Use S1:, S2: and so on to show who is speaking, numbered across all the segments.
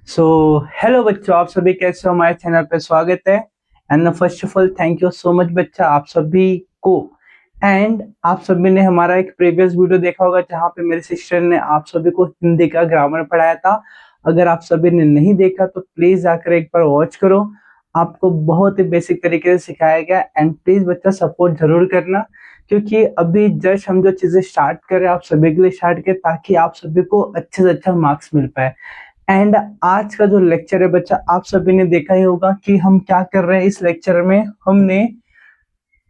S1: So hello बच्चों, आप सभी कैसे हो? हमारे चैनल पे स्वागत है। And first of all thank you so much बच्चा आप सभी को। एंड आप सभी ने हमारा एक प्रीवियस वीडियो देखा होगा जहाँ पे मेरे सिस्टर ने आप सभी को हिंदी का ग्रामर पढ़ाया था। अगर आप सभी ने नहीं देखा तो प्लीज जाकर एक बार वॉच करो। आपको बहुत ही बेसिक तरीके से सिखाया गया। एंड प्लीज बच्चा सपोर्ट जरूर करना, क्योंकि अभी जस्ट हम जो चीजें स्टार्ट कर रहे हैं आप सभी के लिए स्टार्ट करें ताकि आप सभी को अच्छे से अच्छा मार्क्स मिल पाए। एंड आज का जो लेक्चर है बच्चा, आप सभी ने देखा ही होगा कि हम क्या कर रहे हैं। इस लेक्चर में हमने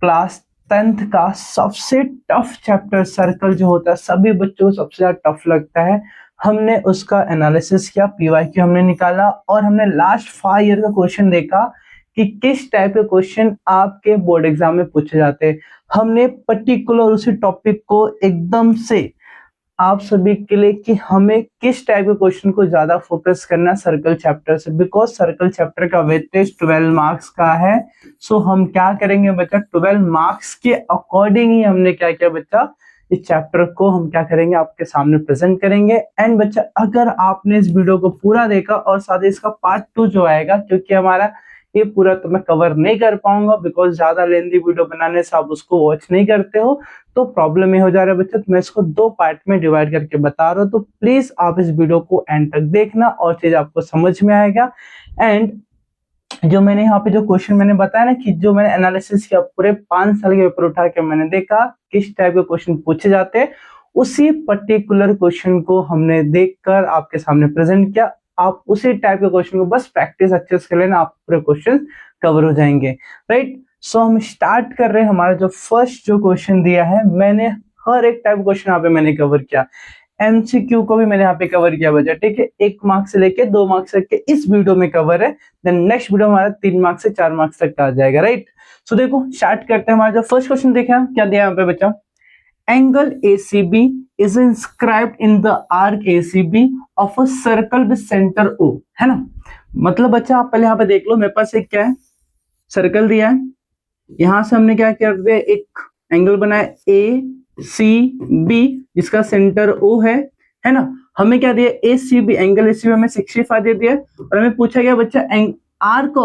S1: क्लास 10th का सबसे टफ चैप्टर सर्कल जो होता है, सभी बच्चों को सबसे ज्यादा टफ लगता है, हमने उसका एनालिसिस किया, पीवाईक्यू हमने निकाला और हमने लास्ट 5 ईयर का क्वेश्चन देखा कि किस टाइप के क्वेश्चन आपके बोर्ड एग्जाम में पूछे जाते हैं। हमने पर्टिकुलर उसी टॉपिक को एकदम से आप सभी के लिए कि हमें किस टाइप के क्वेश्चन को ज्यादा फोकस करना सर्कल चैप्टर से, बिकॉज सर्कल चैप्टर का वेटेज 12 मार्क्स का है। सो हम क्या करेंगे बच्चा, 12 मार्क्स के अकॉर्डिंग ही हमने क्या किया बच्चा, इस चैप्टर को हम क्या करेंगे आपके सामने प्रेजेंट करेंगे। एंड बच्चा अगर आपने इस वीडियो को पूरा देखा और साथ ही इसका पार्ट 2 जो आएगा, क्योंकि हमारा ये पूरा तो मैं कवर नहीं कर पाऊंगा बिकॉज ज्यादा लेंथी वीडियो बनाने से आप उसको वॉच नहीं करते हो, तो प्रॉब्लम ये हो जा रहा है बच्चा। तो मैं इसको 2 पार्ट में डिवाइड करके बता रहा हूँ, तो प्लीज आप इस वीडियो को एंड तक देखना और चीज आपको समझ में आएगा। एंड जो मैंने यहाँ पे जो क्वेश्चन मैंने बताया ना कि जो मैंने एनालिसिस किया, पूरे 5 साल के पेपर उठा के मैंने देखा किस टाइप के क्वेश्चन पूछे जाते हैं, उसी पर्टिकुलर क्वेश्चन को हमने देखकर आपके सामने प्रेजेंट किया। आप उसी टाइप के क्वेश्चन को बस प्रैक्टिस अच्छे से कर लेना, आप पूरे क्वेश्चन कवर हो जाएंगे। राइट, सो हम स्टार्ट कर रहे हैं। हमारा जो फर्स्ट जो क्वेश्चन दिया है, मैंने हर एक टाइप क्वेश्चन यहाँ पे मैंने कवर किया, एमसीक्यू को भी मैंने यहाँ पे कवर किया बच्चा, ठीक है। 1 मार्क से लेके 2 मार्क तक के इस वीडियो में कवर है। देन नेक्स्ट वीडियो हमारा 3 मार्क से 4 मार्क्स तक का आ जाएगा। राइट, सो देखो स्टार्ट करते हैं। हमारा जो फर्स्ट क्वेश्चन देखा क्या दिया यहाँ पे बच्चा, angle ACB is inscribed in the arc ACB of a circle with centre O, है ना। मतलब बच्चा आप पहले यहाँ पे देख लो, मेरे पास एक क्या है, सर्कल दिया है। यहां से हमने क्या किया, एक एंगल बनाया ए सी बी जिसका सेंटर ओ है ना। हमें क्या दिया, A C B, angle A C B हमें 65 दे दिया और हमें पूछा गया बच्चा आर्क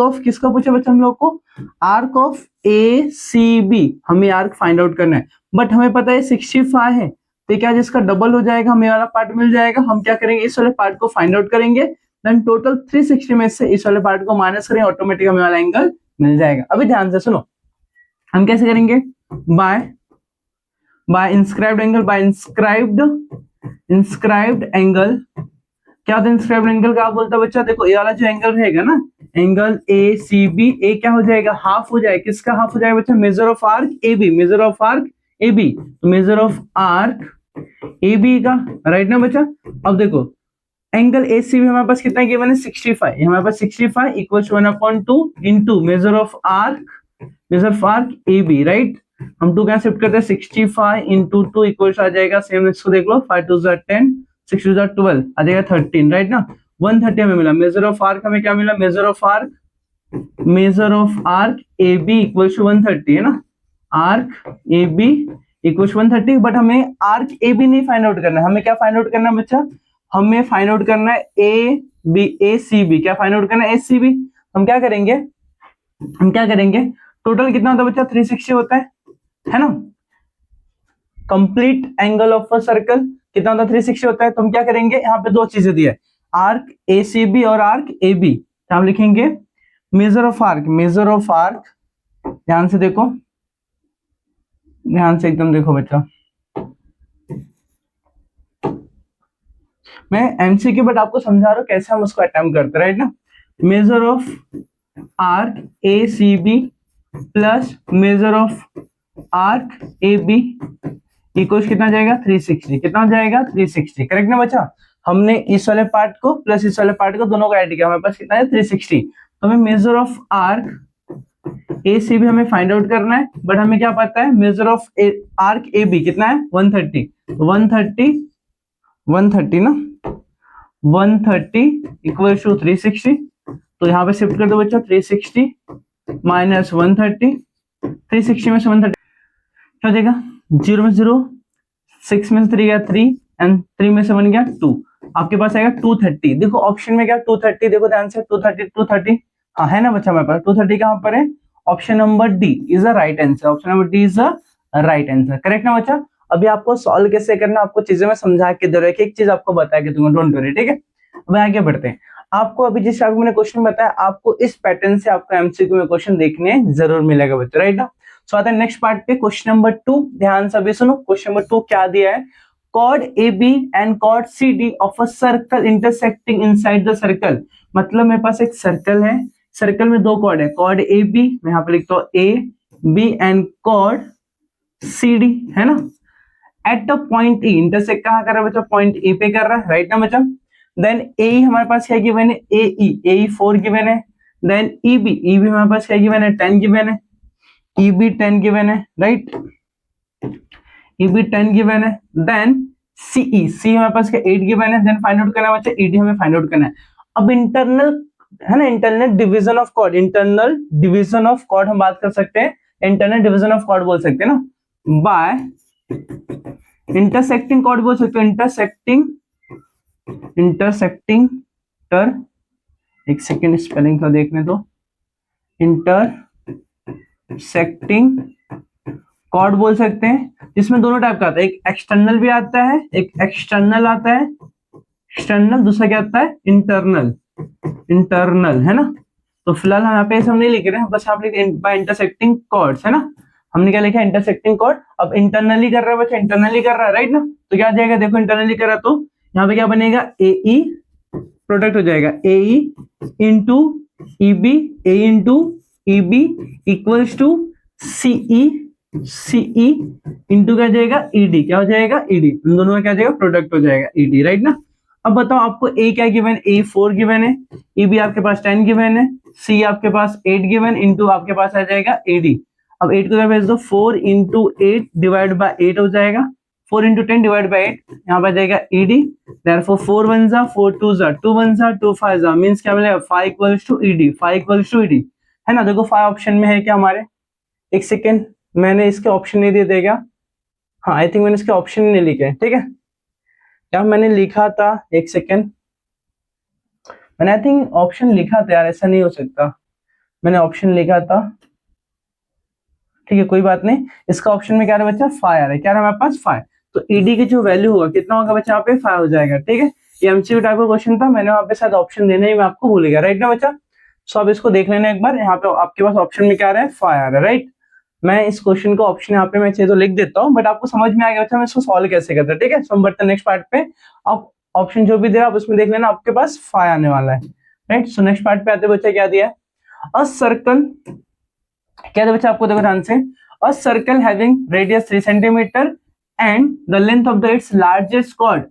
S1: ऑफ किसका पूछा बच्चा हम लोग को, arc of A C B, हमें आर्क फाइंड आउट करना है। बट हमें पता है 65 है, तो क्या जिसका डबल हो जाएगा हमें वाला पार्ट मिल जाएगा। हम क्या करेंगे, इस वाले पार्ट को फाइंड आउट करेंगे, देन टोटल 360 में से इस वाले पार्ट को माइनस करेंगे, ऑटोमेटिक हमें वाला एंगल मिल जाएगा। अभी ध्यान से सुनो, हम कैसे करेंगे, by inscribed angle, by inscribed angle. क्या होता है इंस्क्राइब्ड एंगल का, आप बोलता बच्चा देखो ये वाला जो एंगल रहेगा ना, एंगल ए सी बी, ए क्या हो जाएगा, हाफ हो जाएगा। किसका हाफ हो जाएगा बच्चा, major of arc A B, major of arc A B, तो major of arc A B का, राइट ना बच्चा। अब देखो एंगल ए सी बी हमारे पास कितना गिवन है, 65, हमारे पास 65 equal 1/2 into measure of arc A B, right. हम 2 क्या शिफ्ट करते हैं, 65 इंटू 2 इक्वल आ जाएगा, सेम इसको देख लो, 5 2 10, 6 2 12 आ जाएगा 13, राइट ना। 130 हमें मिला, मेजर ऑफ आर्क हमें क्या मिला, measure of arc A B equal to 130, है ना। आर्क ए बी इक्वल 130, बट हमें आर्क ए बी नहीं फाइंड आउट करना है, हमें क्या फाइंड आउट करना है बच्चा, हमें फाइंड आउट करना है ए सी बी। क्या फाइंड आउट करना है, ए सी बी। हम क्या करेंगे, टोटल कितना होता है बच्चा, 360 होता है ना। Complete angle of a circle कितना होता है, 360 होता है। तो हम क्या करेंगे, यहाँ पे 2 चीजें दी है, आर्क ए सी बी और आर्क ए बी। तो हम लिखेंगे मेजर ऑफ आर्क, ध्यान से देखो, ध्यान से एकदम देखो बच्चा, मैं एमसीक्यू बट आपको समझा रहा हूं कैसे हम उसको अटेम्प्ट करते हैं, राइट ना। Measure of arc A C B plus major of arc A B equal कितना जाएगा, 360। कितना जाएगा, 360, करेक्ट ना बच्चा। हमने इस वाले पार्ट को प्लस इस वाले पार्ट को दोनों को ऐड किया, हमारे पास कितना है, 360। तो हमें measure of arc A C B हमें फाइंड आउट करना है, बट हमें क्या पता है, measure of arc A B कितना है, 130, 130 ना, 130 इक्वल टू 360। तो यहाँ पे शिफ्ट कर दो बच्चा, 360 माइनस 130, 360 में से 130 क्या हो जाएगा, 0 में 0, 6 में से 3 गया 3 एंड 3 में से 1 गया 2, आपके पास आएगा 230। देखो ऑप्शन में क्या 230, देखो ध्यान से 230 हाँ है ना बच्चा हमारे पास 230 कहां पर है, option number D is the right answer, option number D is the right answer, correct ना बच्चा। अभी आपको सॉल्व कैसे करना, आपको चीजें मैं समझा के दे रहा हूं, एक चीज आपको बता के दूंगा, डोंट वरी, ठीक है। अब आगे बढ़ते हैं। आपको अभी जिस टाइप मैंने क्वेश्चन बताया, आपको इस पैटर्न से आपको एमसीक्यू में क्वेश्चन देखने जरूर मिलेगा बच्चा, राइट ना। सो आते हैं नेक्स्ट पार्ट पे, क्वेश्चन नंबर 2, ध्यान से अभी सुनो। क्वेश्चन नंबर 2 क्या दिया है, chord AB and chord CD of a circle intersecting inside the circle। मतलब मेरे पास एक सर्कल है, सर्कल में दो कॉर्ड है, कॉर्ड AB, मैं यहाँ पे लिखता हूँ A B and chord CD, है ना। Eight a point E, intersect कहाँ कर रहा है बच्चा, पॉइंट E पे कर रहा है, राइट ना बच्चा। देन AE हमारे पास क्या गिवन है, AE 4 गिवन है। देन EB हमारे पास क्या गिवन है, 10 गिवन है, EB 10 गिवन है, राइट, EB 10 गिवन है। देन CE हमारे पास क्या 8 गिवन है। देन फाइंड आउट करना है बच्चा ED, हमें फाइंड आउट करना है। अब इंटरनल है ना, internal division of chord, internal division of chord हम बात कर सकते हैं, इंटरनल डिवीजन ऑफ कॉर्ड बोल सकते हैं ना, बाय इंटरसेक्टिंग कॉर्ड बोल सकते हैं, इंटरसेक्टिंग टर, एक सेकेंड स्पेलिंग तो देखने दो, इंटरसेक्टिंग कॉर्ड बोल सकते हैं, जिसमें दोनों टाइप का आता है, एक एक्सटर्नल भी आता है, एक एक्सटर्नल आता है, एक्सटर्नल, दूसरा क्या आता है, इंटरनल, इंटरनल, है ना। तो फिलहाल हम यहाँ पे हम नहीं लिख रहे हैं, बस आप लिख बाय इंटरसेक्टिंग कॉर्ड्स, है ना। हमने क्या लिखा है, इंटरसेक्टिंग कॉर्ड। अब इंटरनली कर रहा है बच्चा, इंटरनली कर रहा है, राइट ना, तो क्या जाएगा, देखो इंटरनली कर रहा तो यहाँ पे क्या बनेगा, AE प्रोडक्ट हो जाएगा, AE into EB, A into EB equals to CE into क्या जाएगा, ED, क्या हो जाएगा, ED, इन दोनों का क्या जाएगा, प्रोडक्ट हो जाएगा, ED, राइट ना। अब बताओ आपको A क्या गिवन है, A 4 गिवन है, EB आपके पास 10 गिवन है, C आपके पास 8 गिवन, इंटू आपके पास आ जाएगा AD। अब 8 को क्या भेज दो, 4 इंटू 8 डिवाइड बाय 8 हो जाएगा, 4 इंटू 10 डिवाइड बाय 8, यहाँ पर जाएगा ED। देयरफॉर 4 1 जा 4 2 जा 2 1 जा 2 5 जा, मींस क्या मिलेगा, 5 equals to ED, 5 equals to ED, है ना। देखो 5 ऑप्शन में है क्या हमारे, एक सेकेंड, मैंने इसके ऑप्शन नहीं दे देगा, हाँ आई थिंक मैंने इसके ऑप्शन नहीं लिखे, ठीक है, क्या मैंने लिखा था, एक सेकेंड, मैंने आई थिंक ऑप्शन लिखा था यार, ऐसा नहीं हो सकता, मैंने ऑप्शन लिखा था, ठीक है कोई बात नहीं। इसका ऑप्शन में क्या रहा बच्चा, 5 आ रहा है, क्या रहा हमारे पास 5, तो ED की जो वैल्यू होगा कितना होगा बच्चा, यहाँ पे 5 हो जाएगा, ठीक है। ये MCQ टाइप का क्वेश्चन था, मैंने वहां पे शायद ऑप्शन देने ही मैं आपको भूल गया, राइट ना बच्चा। सो अब इसको देख लेना एक बार, यहाँ पे आपके पास ऑप्शन में क्या आ रहा है, 5 आ रहा है, राइट। मैं इस क्वेश्चन को ऑप्शन यहाँ पे मैं चाहिए तो लिख देता हूँ, बट आपको समझ में आ गया बच्चा मैं इसको सॉल्व कैसे करता है, ठीक है। सो हम बढ़ते हैं नेक्स्ट पार्ट पे, आप ऑप्शन जो भी दे रहा आप उसमें देख लेना, आपके पास 5 आने वाला है, राइट। सो नेक्स्ट पार्ट पे आते बच्चा, क्या दिया है, अ सर्कल, क्या दिया बच्चा आपको, देखो ध्यान से, a circle having radius 3 centimetre and the length of the its largest chord.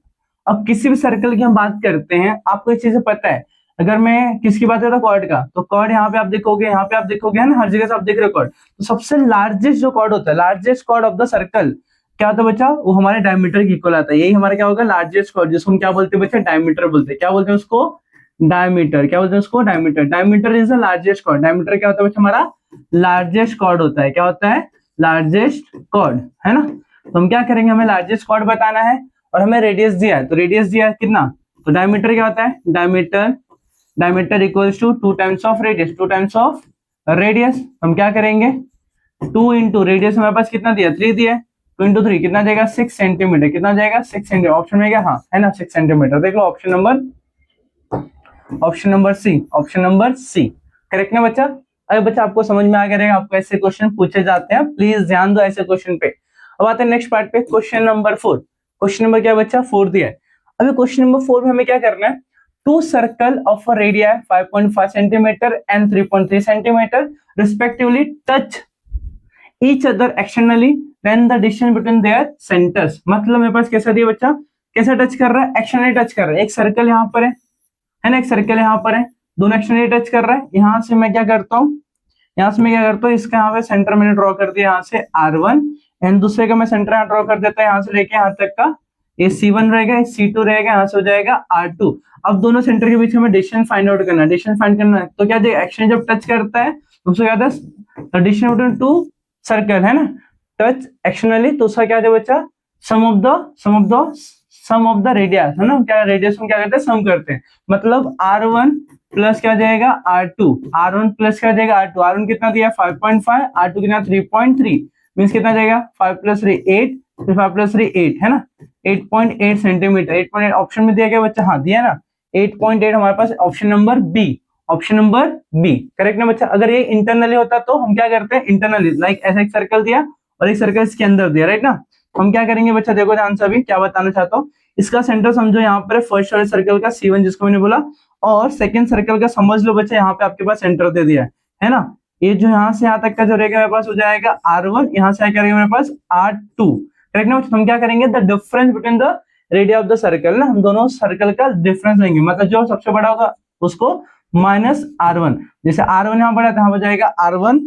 S1: अब किसी भी सर्कल की हम बात करते हैं, आपको इस चीज से पता है, अगर मैं किसकी बात करता हूँ, कॉर्ड का, तो कॉर्ड यहाँ पे आप देखोगे, यहाँ पे आप देखोगे, है ना, हर जगह से आप देख रहे हो कॉर्ड, तो सबसे लार्जेस्ट जो कॉर्ड होता है, largest chord of the circle क्या होता है बच्चा, वो हमारे डायमीटर की इक्वल आता है, यही हमारा क्या होगा, लार्जेस्ट कॉर्ड, जिसको हम क्या बोलते हैं बच्चा, डायमीटर बोलते हैं, क्या बोलते हैं उसको, डायमीटर, क्या बोलते हैं उसको, diameter, diameter is the largest chord, diameter क्या होता है बच्चा, हमारा लार्जेस्ट कॉर्ड होता है, क्या होता है, लार्जेस्ट कॉर्ड, है ना। तो हम क्या करेंगे, हमें लार्जेस्ट कॉर्ड बताना है और हमें रेडियस दिया है, तो रेडियस दिया है कितना, तो डायमीटर क्या होता है, diameter equals to 2 times of radius, 2 times of radius, हम क्या करेंगे, 2 इंटू रेडियस हमारे पास कितना दिया, 3 दिया है, 2 इंटू 3 कितना जाएगा, 6 सेंटीमीटर, कितना जाएगा 6 सेंटीमीटर, ऑप्शन में क्या, हाँ है ना 6 सेंटीमीटर, देख लो ऑप्शन नंबर सी, करेक्ट ना बच्चा। अरे बच्चा आपको समझ में आ गया रहेगा, आपको ऐसे क्वेश्चन पूछे जाते हैं, प्लीज ध्यान दो ऐसे क्वेश्चन पे। अब आते हैं नेक्स्ट पार्ट पे, क्वेश्चन नंबर 4, क्वेश्चन नंबर क्या बच्चा, 4 दिया है। अभी क्वेश्चन नंबर 4 में हमें क्या करना है, two circle of a radii 5.5 centimetre and 3.3 centimetre respectively touch each other externally then the distance between their centres. मतलब मेरे पास कैसा दिया बच्चा, कैसा टच कर रहा है, एक्सटर्नली टच कर रहा है, एक सर्कल यहाँ पर है ना, एक सर्कल यहाँ पर है, दोनों एक्सटर्नली टच कर रहा है, यहाँ से मैं क्या करता हूँ, यहाँ से मैं क्या करता हूँ, इसका यहाँ पे सेंटर मैंने ड्रॉ कर दिया, यहाँ से R1 एंड दूसरे का मैं सेंटर यहाँ ड्रॉ कर देता है, यहाँ से लेके यहाँ तक का ये C1 रहेगा, ये C2 रहेगा, यहाँ से हो जाएगा R2। अब दोनों सेंटर के बीच हमें डिस्टेंस फाइंड आउट करना है, डिस्टेंस फाइंड करना है, तो क्या एक्शन जब टच करता है तो उसको क्या होता है, डिस्टेंस बिटवीन टू सर्कल, है ना, टच एक्शनली, तो उसका क्या है बच्चा, sum of the sum of the radius, है ना, क्या रेडियस में क्या करते हैं, सम करते हैं। मतलब R1 प्लस क्या जाएगा R2, R1 प्लस क्या जाएगा R2, R1 कितना दिया 5.5, R2 कितना 3.3, मीन्स कितना जाएगा 5 प्लस 3 8, 5 प्लस 3 8, है ना, 8.8 सेंटीमीटर। 8.8 ऑप्शन में दिया गया बच्चा, हाँ दिया ना, 8.8 हमारे पास option number B, option number B correct ना बच्चा। अगर ये इंटरनली होता तो हम क्या करते हैं, इंटरनली लाइक ऐसा एक सर्कल दिया और एक सर्कल इसके अंदर दिया, राइट ना, हम क्या करेंगे बच्चा, देखो ध्यान से अभी क्या बताना चाहता हूँ। इसका सेंटर समझो यहाँ पर फर्स्ट वाले सर्कल का C1 जिसको मैंने बोला, और सेकंड सर्कल का समझ लो बच्चा यहाँ पे आपके पास सेंटर दे दिया है ना। ये जो यहाँ से यहाँ तक का जो रहेगा मेरे पास हो जाएगा R1, यहाँ से क्या करेंगे मेरे पास R2, करेक्ट ना। हम क्या करेंगे, the difference between the radius of the circle ना, हम दोनों सर्कल का डिफरेंस लेंगे, मतलब जो सबसे बड़ा होगा उसको माइनस R1, जैसे R1 यहाँ बड़ा था, यहाँ हो जाएगा R1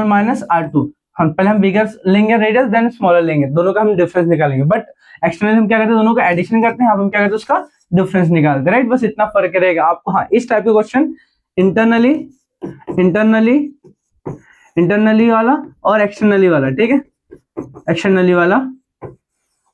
S1: माइनस R2। हम पहले हम बिगर लेंगे रेडियस, देन स्मॉलर लेंगे, दोनों का हम डिफरेंस निकालेंगे। बट एक्सटर्नली हम क्या करते हैं, दोनों का एडिशन करते हैं, हम क्या करते हैं उसका डिफरेंस निकालते हैं, राइट। बस इतना फर्क रहेगा आपको। हाँ, इस टाइप के क्वेश्चन इंटरनली इंटरनली इंटरनली वाला और एक्सटर्नली वाला, ठीक है, एक्सटर्नली वाला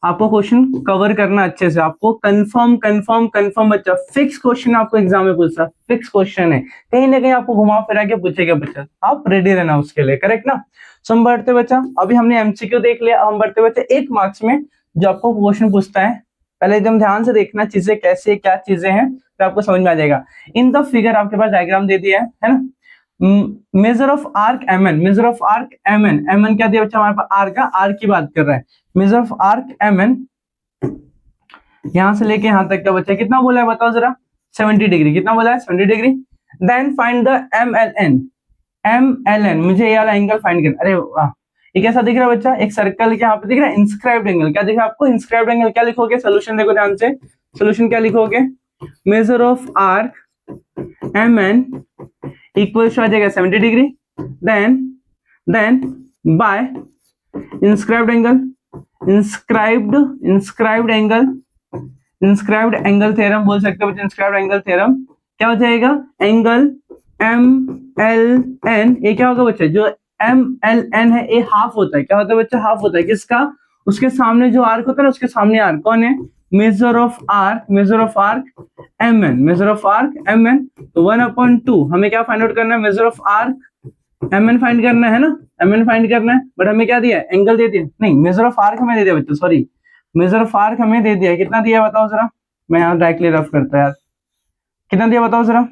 S1: आपको क्वेश्चन कवर करना अच्छे से, आपको कंफर्म बच्चा, फिक्स क्वेश्चन आपको एग्जाम में पूछता है, फिक्स क्वेश्चन है, कहीं ना कहीं आपको घुमा फिरा के पूछेगा बच्चा, आप रेडी रहना उसके लिए, करेक्ट ना। सो हम बढ़ते बच्चा, अभी हमने एमसीक्यू देख लिया, हम बढ़ते बच्चा 1 मार्क्स में जो आपको क्वेश्चन पूछता है, पहले एकदम ध्यान से देखना चीजें कैसे क्या चीजें हैं, तो आपको समझ में आ जाएगा। इन द फिगर आपके पास डायग्राम दे दिया है ना, measure of arc MN, measure of arc MN, MN क्या दिया बच्चा हमारे पास, आर्क का, आर्क की बात कर रहा है, मेजर ऑफ आर्क एमएन यहां से लेके यहां तक का बच्चा कितना बोला है बताओ जरा, 70 डिग्री, कितना बोला है 70 degree. Then find the MLN, MLN मुझे ये वाला एंगल फाइंड करना। अरे वाह, ये कैसा दिख रहा है बच्चा, एक सर्कल के यहाँ पे दिख रहा है इंस्क्राइब्ड एंगल, क्या दिख रहा है आपको, इंस्क्राइब्ड एंगल। क्या लिखोगे, सोल्यूशन देखो ध्यान से, सोल्यूशन क्या लिखोगे, major of arc MN equals to आ जाएगा 70 degree, then by inscribed angle, inscribed angle theorem बोल सकते हो बच्चे, इंस्क्राइब्ड एंगल थ्योरम क्या हो जाएगा, एंगल एम एल एन, ये क्या होगा बच्चे, जो एम एल एन है ये हाफ होता है, क्या होता है बच्चा, हाफ होता है किसका, उसके सामने जो आर्क होता है ना, उसके सामने आर्क कौन है, measure of arc M N, measure of arc M N, तो 1/2 हमें क्या फाइंड आउट करना है, measure of arc M N find करना है ना, एम एन फाइंड करना है, बट हमें क्या दिया है, एंगल दे दिया, नहीं मेजर ऑफ आर्क हमें दे दिया बच्चों, सॉरी मेजर ऑफ आर्क हमें दे दिया, कितना दिया बताओ जरा, मैं यहाँ डायरेक्टली रफ करता यार, कितना दिया बताओ जरा,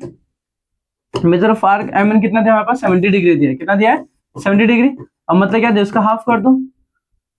S1: measure of arc M N कितना दिया हमारे पास, 70 डिग्री दिया, कितना दिया है 70 डिग्री। अब मतलब क्या, उसका हाफ कर दो,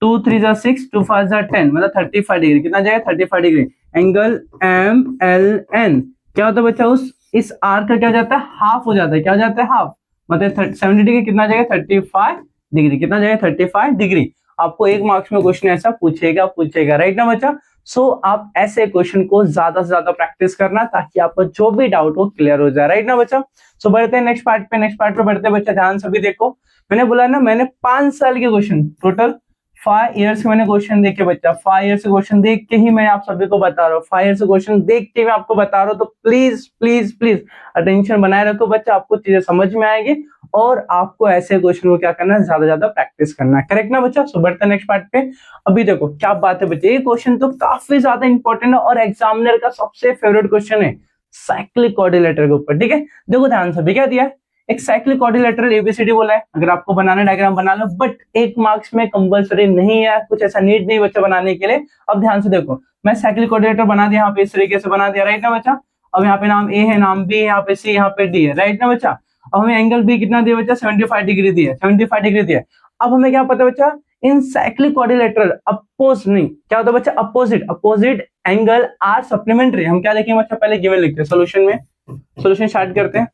S1: 2 3 6 2 5 10, मतलब 35 डिग्री, कितना जाएगा 35 degree. Angle M L N क्या होता है बच्चा, उस इस आर्क का क्या जाता है, हाफ हो जाता है, क्या हो जाता है, हाफ, मतलब 70 डिग्री कितना जाएगा 35 डिग्री, कितना जाएगा 35 डिग्री। आपको 1 मार्क्स में क्वेश्चन ऐसा पूछेगा, राइट ना बच्चा। सो आप ऐसे क्वेश्चन को ज्यादा से ज्यादा प्रैक्टिस करना, ताकि आपको जो भी डाउट हो क्लियर हो जाए, राइट ना बच्चा। सो बढ़ते हैं नेक्स्ट पार्ट पे बढ़ते बच्चा, ध्यान से भी देखो, मैंने बोला ना, मैंने 5 साल के क्वेश्चन, टोटल 5 इयर्स के मैंने क्वेश्चन देखे बच्चा, 5 इयर्स के क्वेश्चन देख के ही मैं आप सभी को बता रहा हूँ, 5 इयर्स के क्वेश्चन देख के मैं आपको बता रहा हूँ, तो प्लीज अटेंशन बनाए रखो बच्चा, आपको चीजें समझ में आएगी, और आपको ऐसे क्वेश्चन को क्या करना है, ज्यादा प्रैक्टिस करना है, करेक्ट ना बच्चा। सो बढ़ते हैं नेक्स्ट पार्ट पे। अभी देखो क्या बात है बच्चे, ये क्वेश्चन तो काफी ज्यादा इंपॉर्टेंट है, और एग्जामिनर का सबसे फेवरेट क्वेश्चन है साइक्लिक क्वाड्रिलेटरल के ऊपर, ठीक है। देखो ध्यान से, भी क्या दिया है, एक साइक्लिक क्वाड्रिलेटरल एबीसीडी बोला है, अगर आपको बनाना डायग्राम बना लो, बट 1 मार्क्स में कंपलसरी नहीं है, कुछ ऐसा नीड नहीं बच्चा बनाने के लिए। अब ध्यान से देखो, मैं साइक्लिक क्वाड्रिलेटर बना दिया, यहाँ पे इस तरीके से बना दिया, राइट ना बच्चा। अब यहाँ पे नाम ए है, नाम बी है, यहाँ पे सी, यहाँ पे डी है, राइट ना बच्चा। अब हमें एंगल बी कितना दिया बच्चा, 75 डिग्री दिया, 75 डिग्री दिया। अब हमें क्या पता बच्चा, इन साइक्लिक क्वाड्रिलेटरल अपोज नहीं, क्या होता है बच्चा, अपोजिट एंगल आर सप्लीमेंट्री। हम क्या लिखेंगे बच्चा, पहले गिवन लिखते हैं, सोल्यूशन में सोल्यूशन स्टार्ट करते हैं,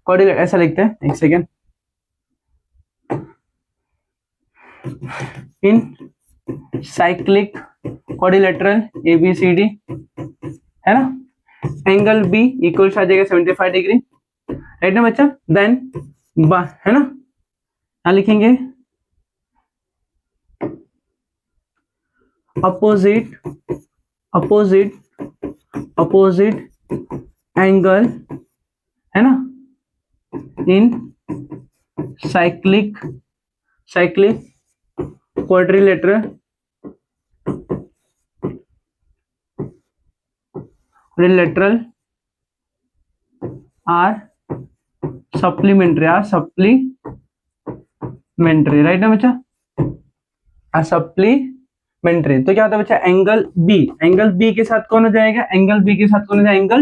S1: क्वाड्रिलेटरल ऐसा लिखते हैं, एक second, in cyclic quadrilateral ABCD है ना, एंगल बी इक्वल आ जाएगा 75 डिग्री, राइट ना बच्चा। देन है ना, क्या लिखेंगे, अपोजिट एंगल है ना, इन साइक्लिक क्वाड्रिलेटरल रिलेटरल आर सप्लीमेंट्री, राइट ना बच्चा, सप्लीमेंट्री। तो क्या होता है बच्चा, एंगल बी के साथ कौन हो जाएगा, एंगल बी के साथ कौन हो जाएगा,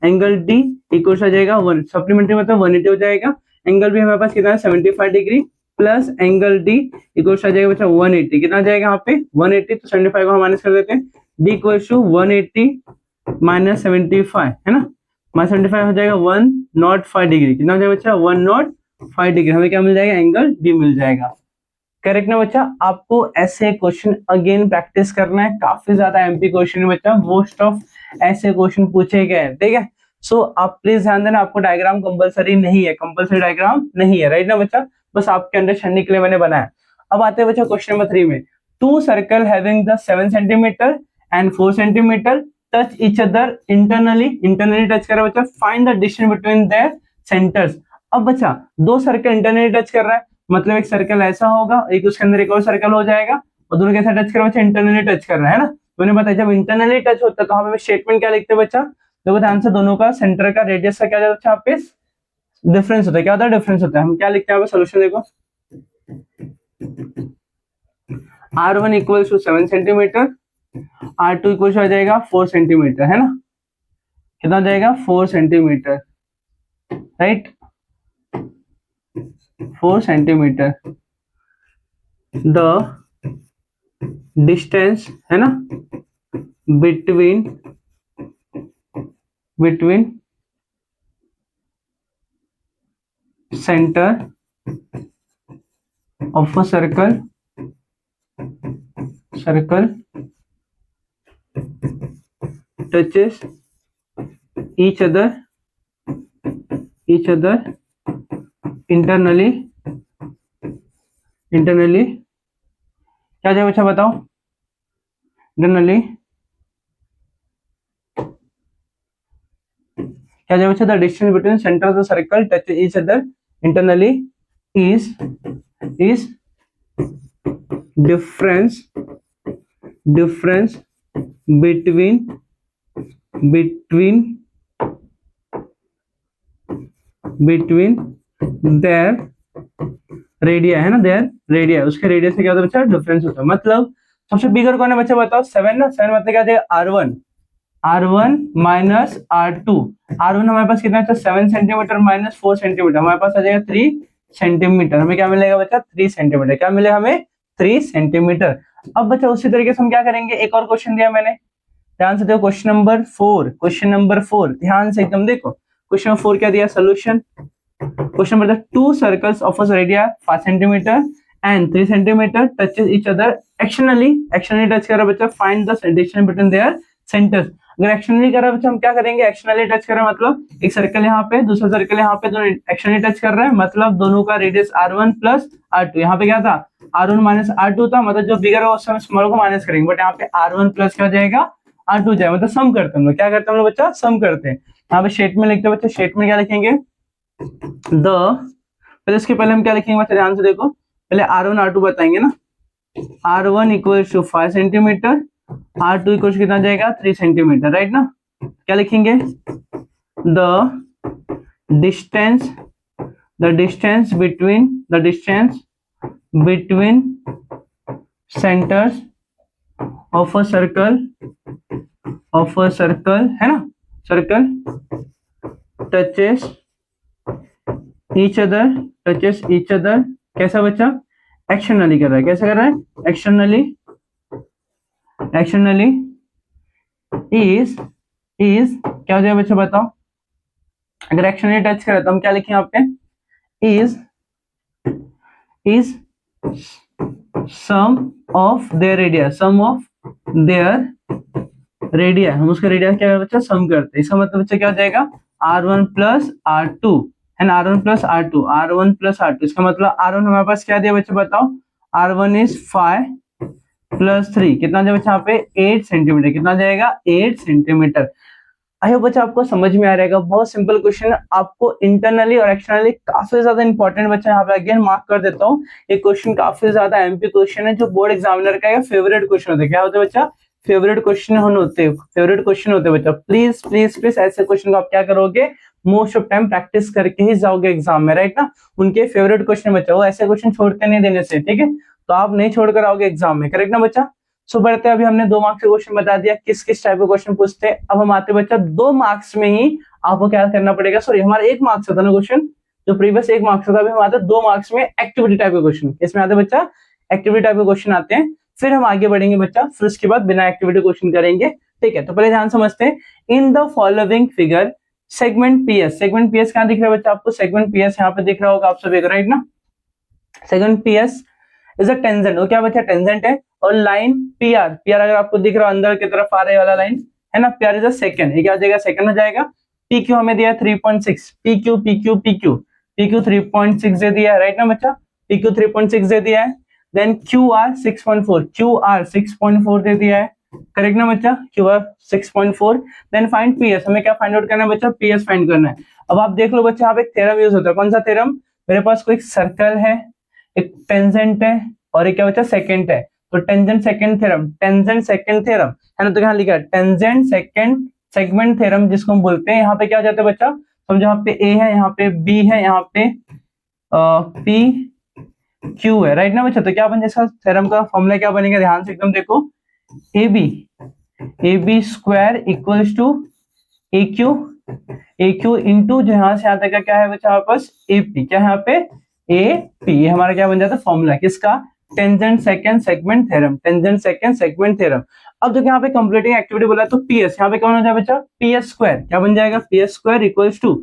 S1: एंगल डी इक्वल हो जाएगा 1, सप्लीमेंट्री मतलब 180 हो जाएगा। एंगल बी हमारे पास कितना है 75 degree plus angle D equal हो जाएगा बच्चा 180, कितना जाएगा यहाँ पे 180, तो 75 को हम माइनस कर देते हैं, डी इक्वल टू 180 माइनस 75 है ना, माइनस 75 हो जाएगा 105 डिग्री, कितना हो जाएगा बच्चा 105 डिग्री, हमें क्या मिल जाएगा, एंगल डी मिल जाएगा। करेक्ट ना बच्चा। आपको ऐसे क्वेश्चन अगेन प्रैक्टिस करना है, काफी ज्यादा एमपी क्वेश्चन है बच्चा, मोस्ट ऑफ ऐसे क्वेश्चन पूछे गए हैं, ठीक है। सो आप प्लीज ध्यान देना, आपको डायग्राम कंपलसरी नहीं है, कंपलसरी डायग्राम नहीं है, राइट ना बच्चा, बस आपके अंडरस्टैंडिंग के लिए मैंने बनाया। अब आते हैं बच्चा क्वेश्चन नंबर 3 में, 2 circle having the 7 centimetre and 4 centimetre touch each other internally touch कर रहा है बच्चा, find the distance between their centres. अब बच्चा 2 सर्कल इंटरनली टच कर रहा है, मतलब एक सर्कल ऐसा होगा, एक उसके अंदर एक और सर्कल हो जाएगा, और दोनों कैसे टच कर रहा है बच्चा, इंटरनली टच कर रहा है ना। तो मैंने बताया जब इंटरनली टच होता है तो हमें स्टेटमेंट क्या लिखते हैं बच्चा, देखो ध्यान से, दोनों का सेंटर का रेडियस का क्या होता है बच्चा, यहाँ पे डिफरेंस होता है, क्या होता है डिफरेंस होता है। हम क्या लिखते हैं, सोल्यूशन देखो, r1 equal to 7 centimetre, r2 equal हो जाएगा 4 सेंटीमीटर, है ना, कितना हो जाएगा 4 centimetre, right, 4 centimetre. The distance है ना between centre of a circle touches each other internally क्या जाए बच्चा बताओ, इंटरनली क्या जाए बच्चा, the distance between centre of the circle touch each other internally is difference between their radii है ना, देयर रेडिया, उसके रेडियस से क्या होता है बच्चा, डिफरेंस होता है। मतलब सबसे बिगर कौन है बच्चा बताओ, 7 ना, 7 मतलब क्या जाएगा, r1 माइनस r2, r1 हमारे पास कितना है 7 सेंटीमीटर माइनस 4 सेंटीमीटर, हमारे पास आ जाएगा 3 सेंटीमीटर, हमें क्या मिलेगा बच्चा 3 सेंटीमीटर, क्या मिलेगा हमें 3 सेंटीमीटर। अब बच्चा उसी तरीके से हम क्या करेंगे, एक और क्वेश्चन दिया मैंने, ध्यान से देखो, क्वेश्चन नंबर 4 ध्यान से एकदम देखो, क्वेश्चन नंबर 4 क्या दिया, solution, question number 2 circles of a radii 5 centimetre and 3 centimetre touches each other externally touch कर रहा है बच्चा, find the distance between their centres. अगर एक्शनली कर रहा है बच्चा, हम क्या करेंगे, एक्शनली टच कर रहे हैं मतलब एक सर्कल यहाँ पे, दूसरा सर्कल यहाँ पे, दोनों एक्शनली टच कर रहे हैं, मतलब दोनों का रेडियस r1 प्लस r2, यहाँ पे क्या था r1 माइनस r2 था, मतलब जो बिगर है उससे हम स्मॉल को माइनस करेंगे, बट यहाँ पे r1 प्लस क्या हो जाएगा r2 जाएगा, मतलब सम करते हैं हम लोग, क्या करते हैं हम लोग बच्चा, सम करते हैं। यहाँ पे स्टेटमेंट लिखते हैं बच्चा, स्टेटमेंट क्या लिखेंगे, पहले इसके पहले हम क्या लिखेंगे बच्चा, ध्यान से देखो, पहले r1 r2 बताएंगे ना, r1 equal to 5 centimetre, r2 equal कितना जाएगा 3 सेंटीमीटर, राइट ना। क्या लिखेंगे, the distance between centres of a circle है ना, सर्कल टचेस ईच अदर कैसा बच्चा, एक्शनली कर रहा है, कैसे कर रहा है, एक्शनली इज क्या हो जाएगा बच्चा बताओ, अगर एक्शनली टच करे तो हम क्या लिखें यहाँ पे, is sum of their radii, हम उसका रेडिया क्या बच्चा सम करते हैं, इसका मतलब बच्चा क्या हो जाएगा r1 प्लस r2 है ना, r1 प्लस r2, इसका मतलब r1 हमारे पास क्या दिया बच्चा बताओ, r1 इज 5 प्लस 3, कितना जाएगा बच्चा यहाँ पे 8 सेंटीमीटर, कितना जाएगा 8 सेंटीमीटर। आई होप बच्चा आपको समझ में आ रहेगा। बहुत सिंपल क्वेश्चन, आपको इंटरनली और एक्सटर्नली काफी ज्यादा इंपॉर्टेंट बच्चा, यहाँ पे अगेन मार्क कर देता हूँ। ये क्वेश्चन काफी ज्यादा एमपी क्वेश्चन है, जो बोर्ड एग्जामिनर का फेवरेट क्वेश्चन होता है। क्या होता है बच्चा? फेवरेट क्वेश्चन होते हैं, फेवरेट क्वेश्चन होते हैं बच्चा। प्लीज प्लीज प्लीज ऐसे क्वेश्चन को आप क्या करोगे, मोस्ट ऑफ टाइम प्रैक्टिस करके ही जाओगे एग्जाम में, राइट ना। उनके फेवरेट क्वेश्चन बच्चा, वो ऐसे क्वेश्चन छोड़ते नहीं देने से, ठीक है। तो आप नहीं छोड़कर आओगे एग्जाम में, करेक्ट ना बच्चा। सो बढ़ते हैं, अभी हमने 2 मार्क्स के क्वेश्चन बता दिया किस किस टाइप के क्वेश्चन पूछते हैं। अब हम आते बच्चा 2 मार्क्स में ही आपको क्या करना पड़ेगा, सॉरी हमारा 1 मार्क्स था ना क्वेश्चन, जो प्रीवियस 1 मार्क्स था, अभी हम आते 2 मार्क्स में एक्टिविटी टाइप के क्वेश्चन। इसमें आते बच्चा एक्टिविटी टाइप के क्वेश्चन आते हैं, फिर हम आगे बढ़ेंगे बच्चा, फिर उसके बाद बिना एक्टिविटी क्वेश्चन करेंगे, ठीक है। तो पहले ध्यान समझते हैं, इन the following figure segment PS, segment PS कहां दिख रहा है बच्चा आपको, सेगमेंट पीएस यहाँ पे दिख रहा होगा आप सभी को, राइट ना। Segment PS is a tangent, वो क्या बच्चा टेंजेंट है। और लाइन पीआर, पीआर अगर आपको दिख रहा है अंदर की तरफ आ रहे वाला लाइन है ना, पीआर इज अ सेकंड, ये क्या हो जाएगा, सेकंड हो जाएगा। पीक्यू हमें दिया 3.6, पीक्यू पीक्यू पीक्यू पीक्यू 3.6 दे दिया है, राइट ना बच्चा, पीक्यू 3.6 दे दिया है। Then Q R 6.4, Q R 6.4 दे दिया है, करेक्ट ना बच्चा, Q R 6.4। Then find PS, हमें क्या फाइंड आउट करना है बच्चा, पीएस फाइंड करना है। अब आप देख लो बच्चा, यहाँ पे एक थ्योरम यूज होता है, कौन सा थ्योरम, मेरे पास कोई सर्कल है, एक टेंजेंट है, और एक क्या बच्चा सेकंड है। तो tangent second theorem, tangent second theorem है ना, तो यहाँ लिखा है टेंजेंट सेकंड सेगमेंट थ्योरम जिसको हम बोलते हैं। यहाँ पे क्या हो जाता है बच्चा, समझो यहाँ पे ए है, यहाँ पे बी है, यहाँ पे पी क्यू है, राइट ना बच्चा। तो क्या बन जाएगा थ्योरम का फॉर्मूला, क्या बनेगा, ध्यान से एकदम देखो, A B square equals to A Q into जो यहाँ से आता है क्या है बच्चा हमारे पास, ए पी, क्या है यहाँ पे ए पी, ये हमारा क्या बन जाता है फॉर्मूला किसका, tangent second segment theorem, tangent second segment theorem. अब जो यहाँ पे कंप्लीटिंग एक्टिविटी बोला तो पीएस, यहाँ पे कौन हो जाएगा बच्चा, पीएस स्क्वायर, क्या बन जाएगा, PS square equals to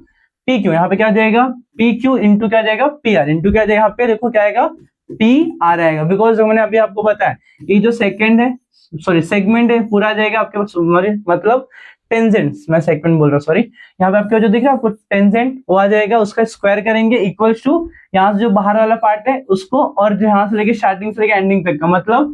S1: P Q, यहाँ पे क्या जाएगा, पी क्यू इंटू क्या जाएगा, पी आर इंटू क्या जाएगा, यहाँ पे देखो क्या आएगा, पी आर आएगा, बिकॉज मैंने अभी आपको बताया ये जो सेकंड है, सॉरी सेगमेंट है, पूरा जाएगा आपके पास, मतलब टेंजेंट्स, मैं सेगमेंट बोल रहा हूँ सॉरी, यहाँ पे आपको जो दिख रहा है आपको टेंजेंट वो आ जाएगा, उसका स्क्वायर करेंगे इक्वल्स टू यहाँ से जो बाहर वाला पार्ट है उसको, और जो यहाँ से लेके स्टार्टिंग से लेके एंडिंग तक का, मतलब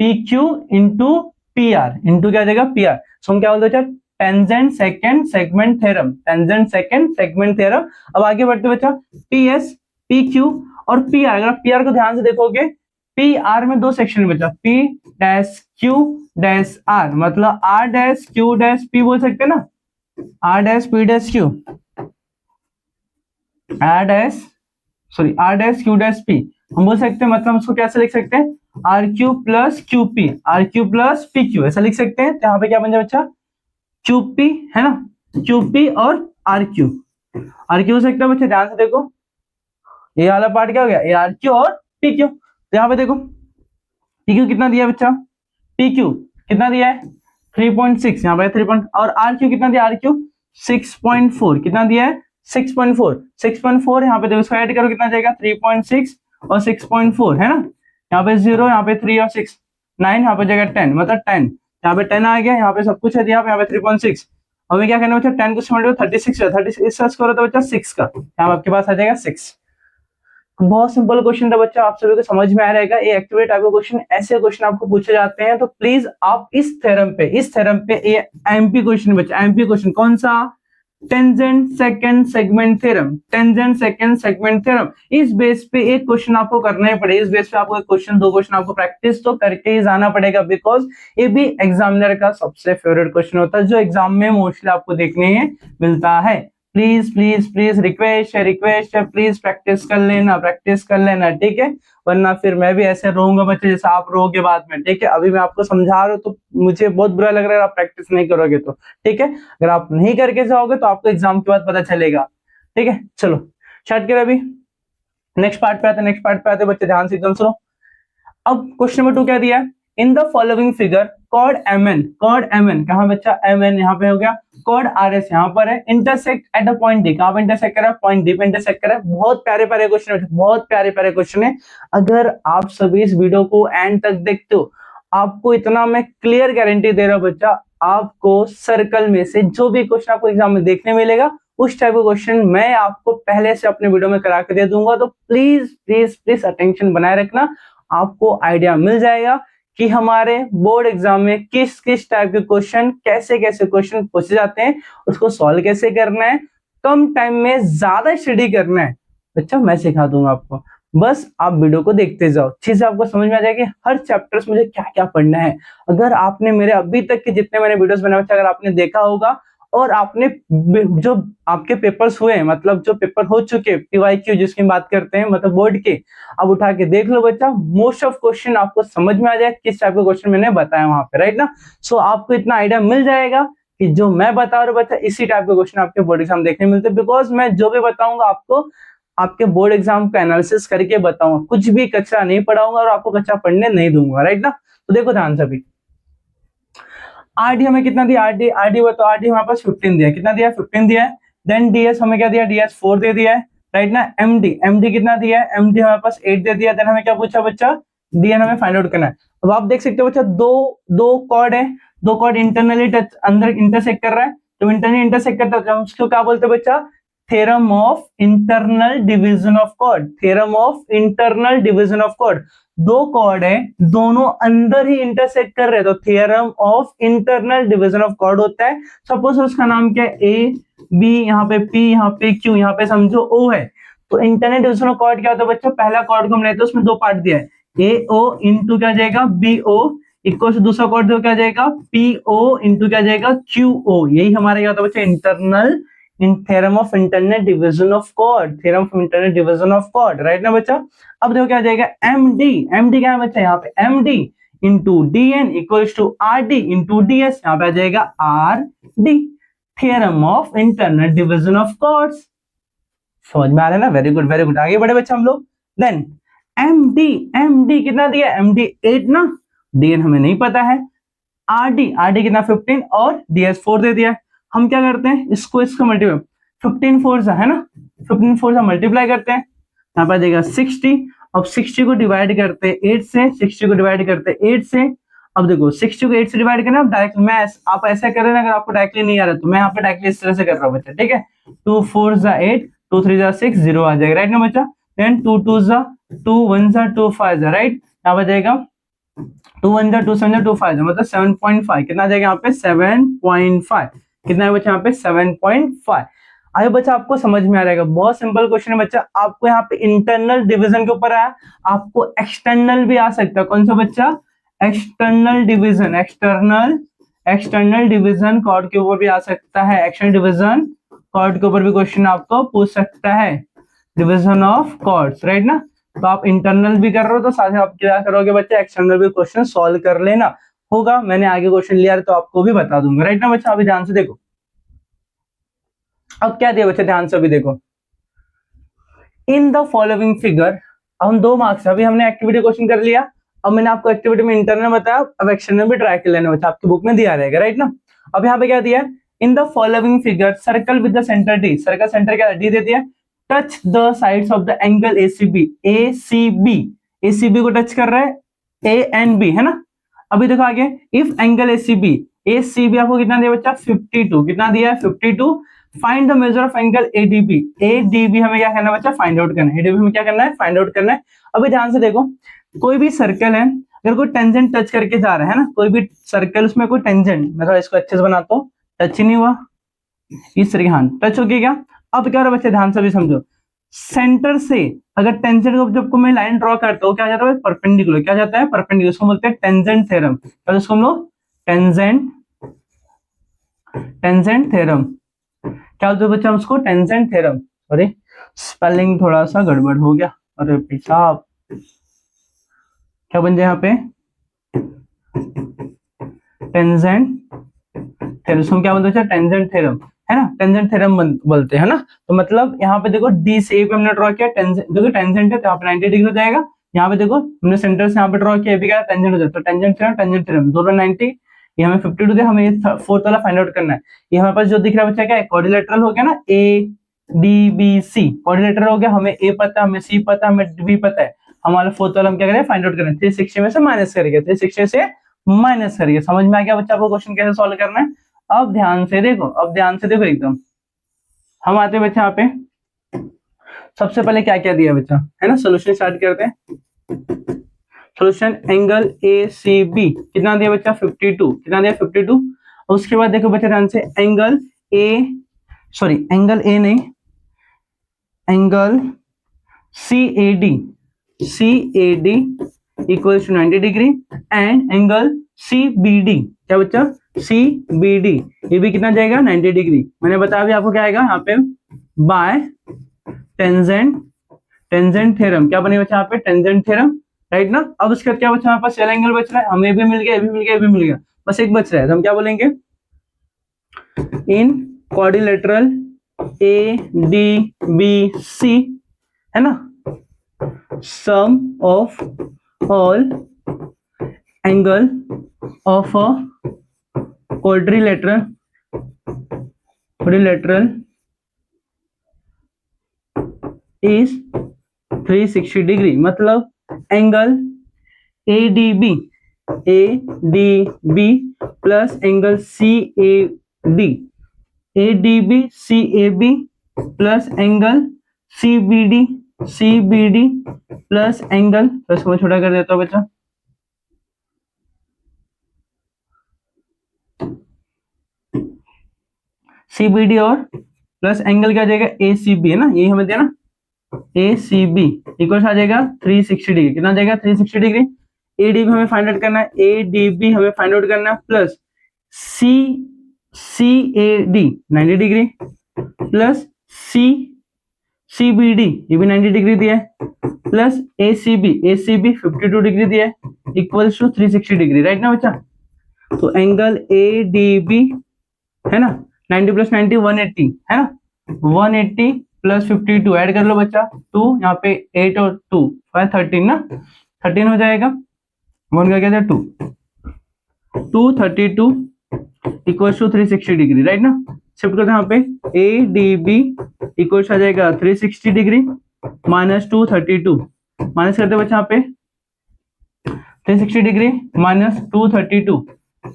S1: P Q into P R into क्या जाएगा, पी आर। सो हम क्या बोलते हैं, tangent second segment theorem, tangent second segment theorem. अब आगे बढ़ते बच्चा, पी एस पी क्यू और पी आर, अगर पी आर को ध्यान से देखोगे, पी आर में 2 सेक्शन बचा, P dash Q dash R, मतलब R dash Q dash P बोल सकते हैं ना, R dash P dash Q, R dash sorry R dash Q dash P हम बोल सकते हैं, मतलब उसको कैसे लिख सकते हैं, R Q plus Q P, R Q plus P Q, ऐसा लिख सकते हैं। तो यहाँ पे क्या बन जाए बच्चा, क्यू पी है ना, क्यू पी और आर क्यू, आर क्यू हो सकता है बच्चे, ध्यान से देखो, ये वाला पार्ट क्या हो गया, ए आर क्यू और पी क्यू। तो यहाँ पे देखो पी क्यू कितना दिया बच्चा, पी क्यू कितना दिया है 3.6, यहाँ पे 3 और आर क्यू कितना दिया, आर क्यू 6.4, कितना दिया है 6.4 यहाँ पे देखो, इसको ऐड करो कितना जाएगा 3.6 और 6.4 है ना, यहाँ पे 0, यहाँ पे 3 और 6 9, यहाँ पे जाएगा 10, मतलब 10, यहाँ पे 10 आ गया, यहाँ पे सब कुछ है दिया, यहाँ पे 3.6। हमें क्या करना बच्चा, 10 को समेट 36 है, 36 सर्च करो तो बच्चा 6 का, यहाँ आपके पास आ जाएगा 6। बहुत सिंपल क्वेश्चन था बच्चा, आप सभी को समझ में आ रहेगा। ये एक्टिविटी टाइप का क्वेश्चन, ऐसे क्वेश्चन आपको पूछे जाते हैं, तो प्लीज आप इस थ्योरम पे ये एमपी क्वेश्चन बच्चा, एमपी क्वेश्चन कौन सा, tangent second segment theorem, tangent second segment theorem, इस बेस पे एक क्वेश्चन आपको करना ही पड़ेगा, इस बेस पे आपको एक क्वेश्चन 2 क्वेश्चन आपको प्रैक्टिस तो करके ही जाना पड़ेगा, बिकॉज ये भी एग्जामिनर का सबसे फेवरेट क्वेश्चन होता है, जो एग्जाम में मोस्टली आपको देखने मिलता है। प्लीज प्लीज प्लीज रिक्वेस्ट है, प्लीज प्रैक्टिस कर लेना, ठीक है, वरना फिर मैं भी ऐसे रहूंगा बच्चे जैसे आप रहोगे बाद में, ठीक है। अभी मैं आपको समझा रहा हूँ तो मुझे बहुत बुरा लग रहा है, आप प्रैक्टिस नहीं करोगे तो, ठीक है। अगर आप नहीं करके जाओगे तो आपको एग्जाम के बाद पता चलेगा, ठीक है। चलो स्टार्ट करें, अभी नेक्स्ट पार्ट पे आते बच्चे, ध्यान से एकदम सुनो। अब क्वेश्चन नंबर 2 क्या दिया है, in the following figure chord M N कहां बच्चा, एम एन यहाँ पे हो गया, कॉर्ड आर एस यहाँ पर है, intersect at a point D, कहां पे इंटरसेक्ट कर रहा है, पॉइंट डी पे इंटरसेक्ट कर रहा है। बहुत प्यारे प्यारे क्वेश्चन है, बहुत प्यारे प्यारे क्वेश्चन है। अगर आप सभी इस वीडियो को एंड तक देखते हो, आपको इतना मैं क्लियर गारंटी दे रहा हूं बच्चा, आपको सर्कल में से जो भी क्वेश्चन आपको एग्जाम में देखने मिलेगा, उस टाइप का क्वेश्चन मैं आपको पहले से अपने वीडियो में करा के दे दूंगा। तो प्लीज प्लीज प्लीज अटेंशन बनाए रखना, आपको आइडिया मिल जाएगा कि हमारे बोर्ड एग्जाम में किस किस टाइप के क्वेश्चन, कैसे कैसे क्वेश्चन पूछे जाते हैं, उसको सॉल्व कैसे करना है, कम टाइम में ज्यादा स्टडी करना है। बच्चा मैं सिखा दूंगा आपको, बस आप वीडियो को देखते जाओ, चीजें आपको समझ में आ जाएगी, हर चैप्टर्स मुझे क्या क्या पढ़ना है। अगर आपने मेरे अभी तक के जितने मैंने वीडियोस बनाए बच्चा, अगर आपने देखा होगा और आपने जो आपके पेपर्स हुए, मतलब जो पेपर हो चुके पीवाईक्यू जिसकी बात करते हैं, मतलब बोर्ड के, अब उठा के देख लो बच्चा, मोस्ट ऑफ क्वेश्चन आपको समझ में आ जाए किस टाइप का क्वेश्चन मैंने बताया वहां पे, राइट ना। सो आपको इतना आइडिया मिल जाएगा कि जो मैं बता रहा हूँ बच्चा, इसी टाइप के क्वेश्चन आपके बोर्ड एग्जाम देखने मिलते हैं। बिकॉज मैं जो भी बताऊंगा आपको आपके बोर्ड एग्जाम का एनालिसिस करके बताऊंगा, कुछ भी कच्चा नहीं पढ़ाऊंगा और आपको कच्चा पढ़ने नहीं दूंगा, राइट ना। तो देखो ध्यान से अभी आरडी हमें कितना दिया, आरडी आरडी बताओ, आरडी हमारे पास 15 दिया, कितना दिया 15 दिया है। देन डीएस हमें क्या दिया, डीएस 4 दे दिया है, राइट ना। एमडी एमडी कितना दिया है, एमडी हमारे पास 8 दे दिया। देन हमें क्या पूछा बच्चा, डीएन हमें फाइंड आउट करना है। अब आप देख सकते हो बच्चा, दो कॉर्ड है, दो कॉर्ड इंटरनली टच अंदर इंटरसेक्ट कर रहा है, तो इंटरनली इंटरसेक्ट करता है उसको क्या बोलते हैं बच्चा, theorem of internal division of chord, theorem of internal division of chord. दो कॉर्ड है, दोनों अंदर ही इंटरसेक्ट कर रहे हैं, तो theorem of internal division of chord होता है। सपोज उसका नाम क्या है, ए बी, यहाँ पे पी, यहाँ पे क्यू, यहाँ पे समझो ओ है, तो इंटरनल डिवीजन ऑफ कॉर्ड क्या होता है बच्चों, पहला कॉर्ड को हम लेते हैं, उसमें दो पार्ट दिया है, ए ओ इंटू क्या जाएगा बी ओ, इक्वल टू दूसरा कॉर्ड जो क्या जाएगा पी ओ इंटू क्या जाएगा क्यू ओ। यही हमारा क्या होता है बच्चा, internal in theorem of internal division of chord, theorem of internal division of chord, right ना बच्चा। अब देखो क्या जाएगा, एमडी, एमडी क्या है बच्चा, यहाँ पे MD into DN equals to RD into DS, यहाँ पे आ जाएगा R D, theorem of internal division of chords. समझ में आ रहा है ना, वेरी गुड वेरी गुड। आगे बढ़े बच्चा हम लोग। देन एमडी, एमडी कितना दिया, एमडी 8 ना, डीएन हमें नहीं पता है, आरडी आरडी कितना 15 और डीएस 4 दे दिया। हम क्या करते हैं, इसको मल्टीप्लाई, 15 4 है ना, 15 4 मल्टीप्लाई करते हैं, यहाँ पर देगा 60। अब 60 को डिवाइड करते हैं 8 से, 60 को डिवाइड करते हैं 8 से। अब देखो 60 को 8 से डिवाइड करना, डायरेक्ट मैं आप ऐसा कर रहे हैं, अगर आपको डायरेक्टली नहीं आ रहा तो मैं यहाँ पे डायरेक्टली इस तरह से कर रहा हूँ बच्चा, ठीक है। 2 4 8, 2 3 6, 0 आ जाएगा, राइट ना बच्चा। देन 2 2 2 1 2 5, राइट, यहाँ पर जाएगा 2 1 2 7 2 5, मतलब 7.5, कितना आ जाएगा यहाँ पे 7.5, कितना है बच्चा यहाँ पे 7.5। आइए बच्चा आपको समझ में आ रहेगा, बहुत सिंपल क्वेश्चन है बच्चा। आपको यहाँ पे इंटरनल डिवीजन के ऊपर आया, आपको एक्सटर्नल भी आ सकता है, कौन सा बच्चा, external division, external division chord के ऊपर भी आ सकता है, एक्सटर्नल डिवीजन कॉर्ड के ऊपर भी क्वेश्चन आपको पूछ सकता है, डिवीजन ऑफ कॉर्ड्स, राइट ना। तो आप इंटरनल भी कर रहे हो तो साथ ही आप क्या करोगे बच्चा, एक्सटर्नल भी क्वेश्चन सॉल्व कर लेना होगा। मैंने आगे क्वेश्चन लिया तो आपको भी बता दूंगा, राइट ना बच्चा। अभी ध्यान से देखो, अब क्या दिया बच्चा, ध्यान से अभी देखो, इन द फॉलोइंग फिगर, हम 2 मार्क्स, अभी हमने एक्टिविटी क्वेश्चन कर लिया, अब मैंने आपको एक्टिविटी में इंटरनल बताया, अब एक्सटर्नल भी ट्राई कर लेना बच्चा, आपकी बुक में दिया रहेगा, राइट ना। अब यहाँ पे क्या दिया, इन the following figure circle with the centre D, circle centre क्या डी दे दिया, touch the sides of the angle ACB, ACB को टच कर रहा है, ए एंड बी है ना। अभी देखो आगे, इफ एंगल एसीबी आपको कितना दिया बच्चा 52, कितना दिया है 52। Find the major of angle ADB, ADB हमें क्या करना है बच्चा, फाइंड आउट करना है, एडीबी हमें क्या करना है, फाइंड आउट करना है। अभी ध्यान से देखो, कोई भी सर्कल है, अगर कोई टेंजेंट टच करके जा रहा है ना, कोई भी सर्कल, उसमें कोई टेंजेंट, मैं थोड़ा इसको अच्छे से बनाता हूँ, टच ही नहीं हुआ, इस तरीके, हाँ टच हो गया क्या। अब क्या हो रहा है बच्चे, ध्यान से भी समझो, सेंटर से अगर टेंजेंट को जब मैं लाइन ड्रॉ करता हूँ, क्या जाता है परपेंडिकुलर, क्या जाता है परपेंडिकुलर, उसको बोलते हैं टेंजेंट थ्योरम, तो इसको हम लोग टेंजेंट थ्योरम क्या बोलते हैं बच्चा, उसको टेंजेंट थ्योरम, सॉरी स्पेलिंग थोड़ा सा गड़बड़ हो गया, अरे भाई साहब, क्या बन जाए यहाँ पे टेंजेंट थ्योरम, क्या बोलते हैं टेंजेंट थ्योरम, है ना, टेंजेंट थ्योरम बोलते हैं ना। तो मतलब यहाँ पे देखो डी से ए पे हमने ड्रॉ किया, टेंजेंट देखो टेंजेंट है तो यहाँ पे 90 डिग्री हो जाएगा, यहाँ पे देखो हमने सेंटर से यहाँ पे ड्रॉ किया, भी क्या टेंजेंट हो जाता है, तो टेंजेंट थ्योरम दोनों 90, ये हमें 52 दिया, हमें ये फोर्थ वाला फाइंड आउट करना है। ये हमारे पास जो दिख रहा है बच्चा क्या है, क्वाड्रिलेटरल हो गया ना, A D B C, quadrilateral हो गया, हमें ए पता है, हमें सी पता है, हमें बी पता है, हमारा फोर्थ वाला हम क्या करें, फाइंड आउट करें, 360 में से माइनस करेंगे, 360 से माइनस करिए। समझ में आ गया बच्चा आपको क्वेश्चन कैसे सॉल्व करना है। अब ध्यान से देखो, अब ध्यान से देखो एकदम, हम आते हैं बच्चा यहाँ पे, सबसे पहले क्या क्या दिया बच्चा, है ना, सोल्यूशन स्टार्ट करते हैं। Solution angle A C B कितना दिया बच्चा 52, कितना दिया 52। उसके बाद देखो बच्चा ध्यान से एंगल ए नहीं, angle C A D equal to 90 degree and angle C B D, क्या बच्चा सी बी डी, ये भी कितना जाएगा 90 डिग्री। मैंने बताया भी आपको क्या आएगा यहाँ पे बाय टेंजेंट थ्योरम, क्या बनेगा बच्चा यहाँ पे टेंजेंट थ्योरम, राइट ना। अब उसके बाद क्या बचा हमारे पास, एल एंगल बच रहा है, हमें भी मिल गया, ये भी मिल गया, ये भी मिल गया, बस एक बच रहा है, तो हम क्या बोलेंगे in quadrilateral A D B C, है ना, sum of all angle of a quadrilateral is 360 degree, मतलब angle ADB plus angle CAD, ADB CAB plus angle CBD plus angle, plus को छोटा कर देता हूं बच्चा, CBD और प्लस एंगल क्या जाएगा ACB, है ना, यही हमें देना ACB इक्वल आ जाएगा 360 डिग्री, कितना जाएगा 360 डिग्री। ADB हमें फाइंड आउट करना है, ADB हमें फाइंड आउट करना है, plus CAD 90 degree plus CBD ये भी 90 डिग्री दिया है, प्लस ACB 52 डिग्री दिया है, इक्वल्स टू 360 डिग्री, राइट ना बच्चा। तो एंगल ADB है ना 90 प्लस 90 180, है ना, 180 प्लस 52 ऐड कर लो बच्चा 2, यहाँ पे 8 और 2 13 ना, 13 हो जाएगा, 1 का क्या था 2, 232 इक्वल टू 360 डिग्री, राइट ना। शिफ्ट करते हैं यहाँ पे ADB इक्वल आ जाएगा 360 डिग्री माइनस 232, माइनस करते बच्चा यहाँ पे 360 डिग्री माइनस 232,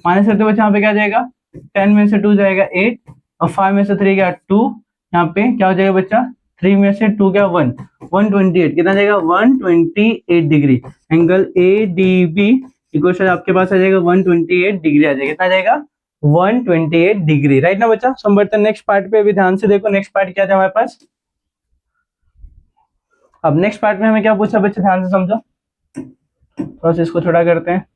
S1: माइनस करते बच्चा यहाँ पे क्या जाएगा 10 में से 2 जाएगा 8 और 5 में से 3 गया 2, यहाँ पे क्या हो जाएगा बच्चा 3 में से 2 क्या 1, 128, कितना जाएगा 128 डिग्री। एंगल ADB इक्वल आपके पास आ जाएगा 128 डिग्री आ जाएगा, कितना जाएगा 128 डिग्री, राइट ना बच्चा। सो हम बढ़ते हैं नेक्स्ट पार्ट पे, अभी ध्यान से देखो नेक्स्ट पार्ट क्या था हमारे पास। अब नेक्स्ट पार्ट में हमें क्या पूछा बच्चा, ध्यान से समझो, थोड़ा सा इसको छोटा करते हैं।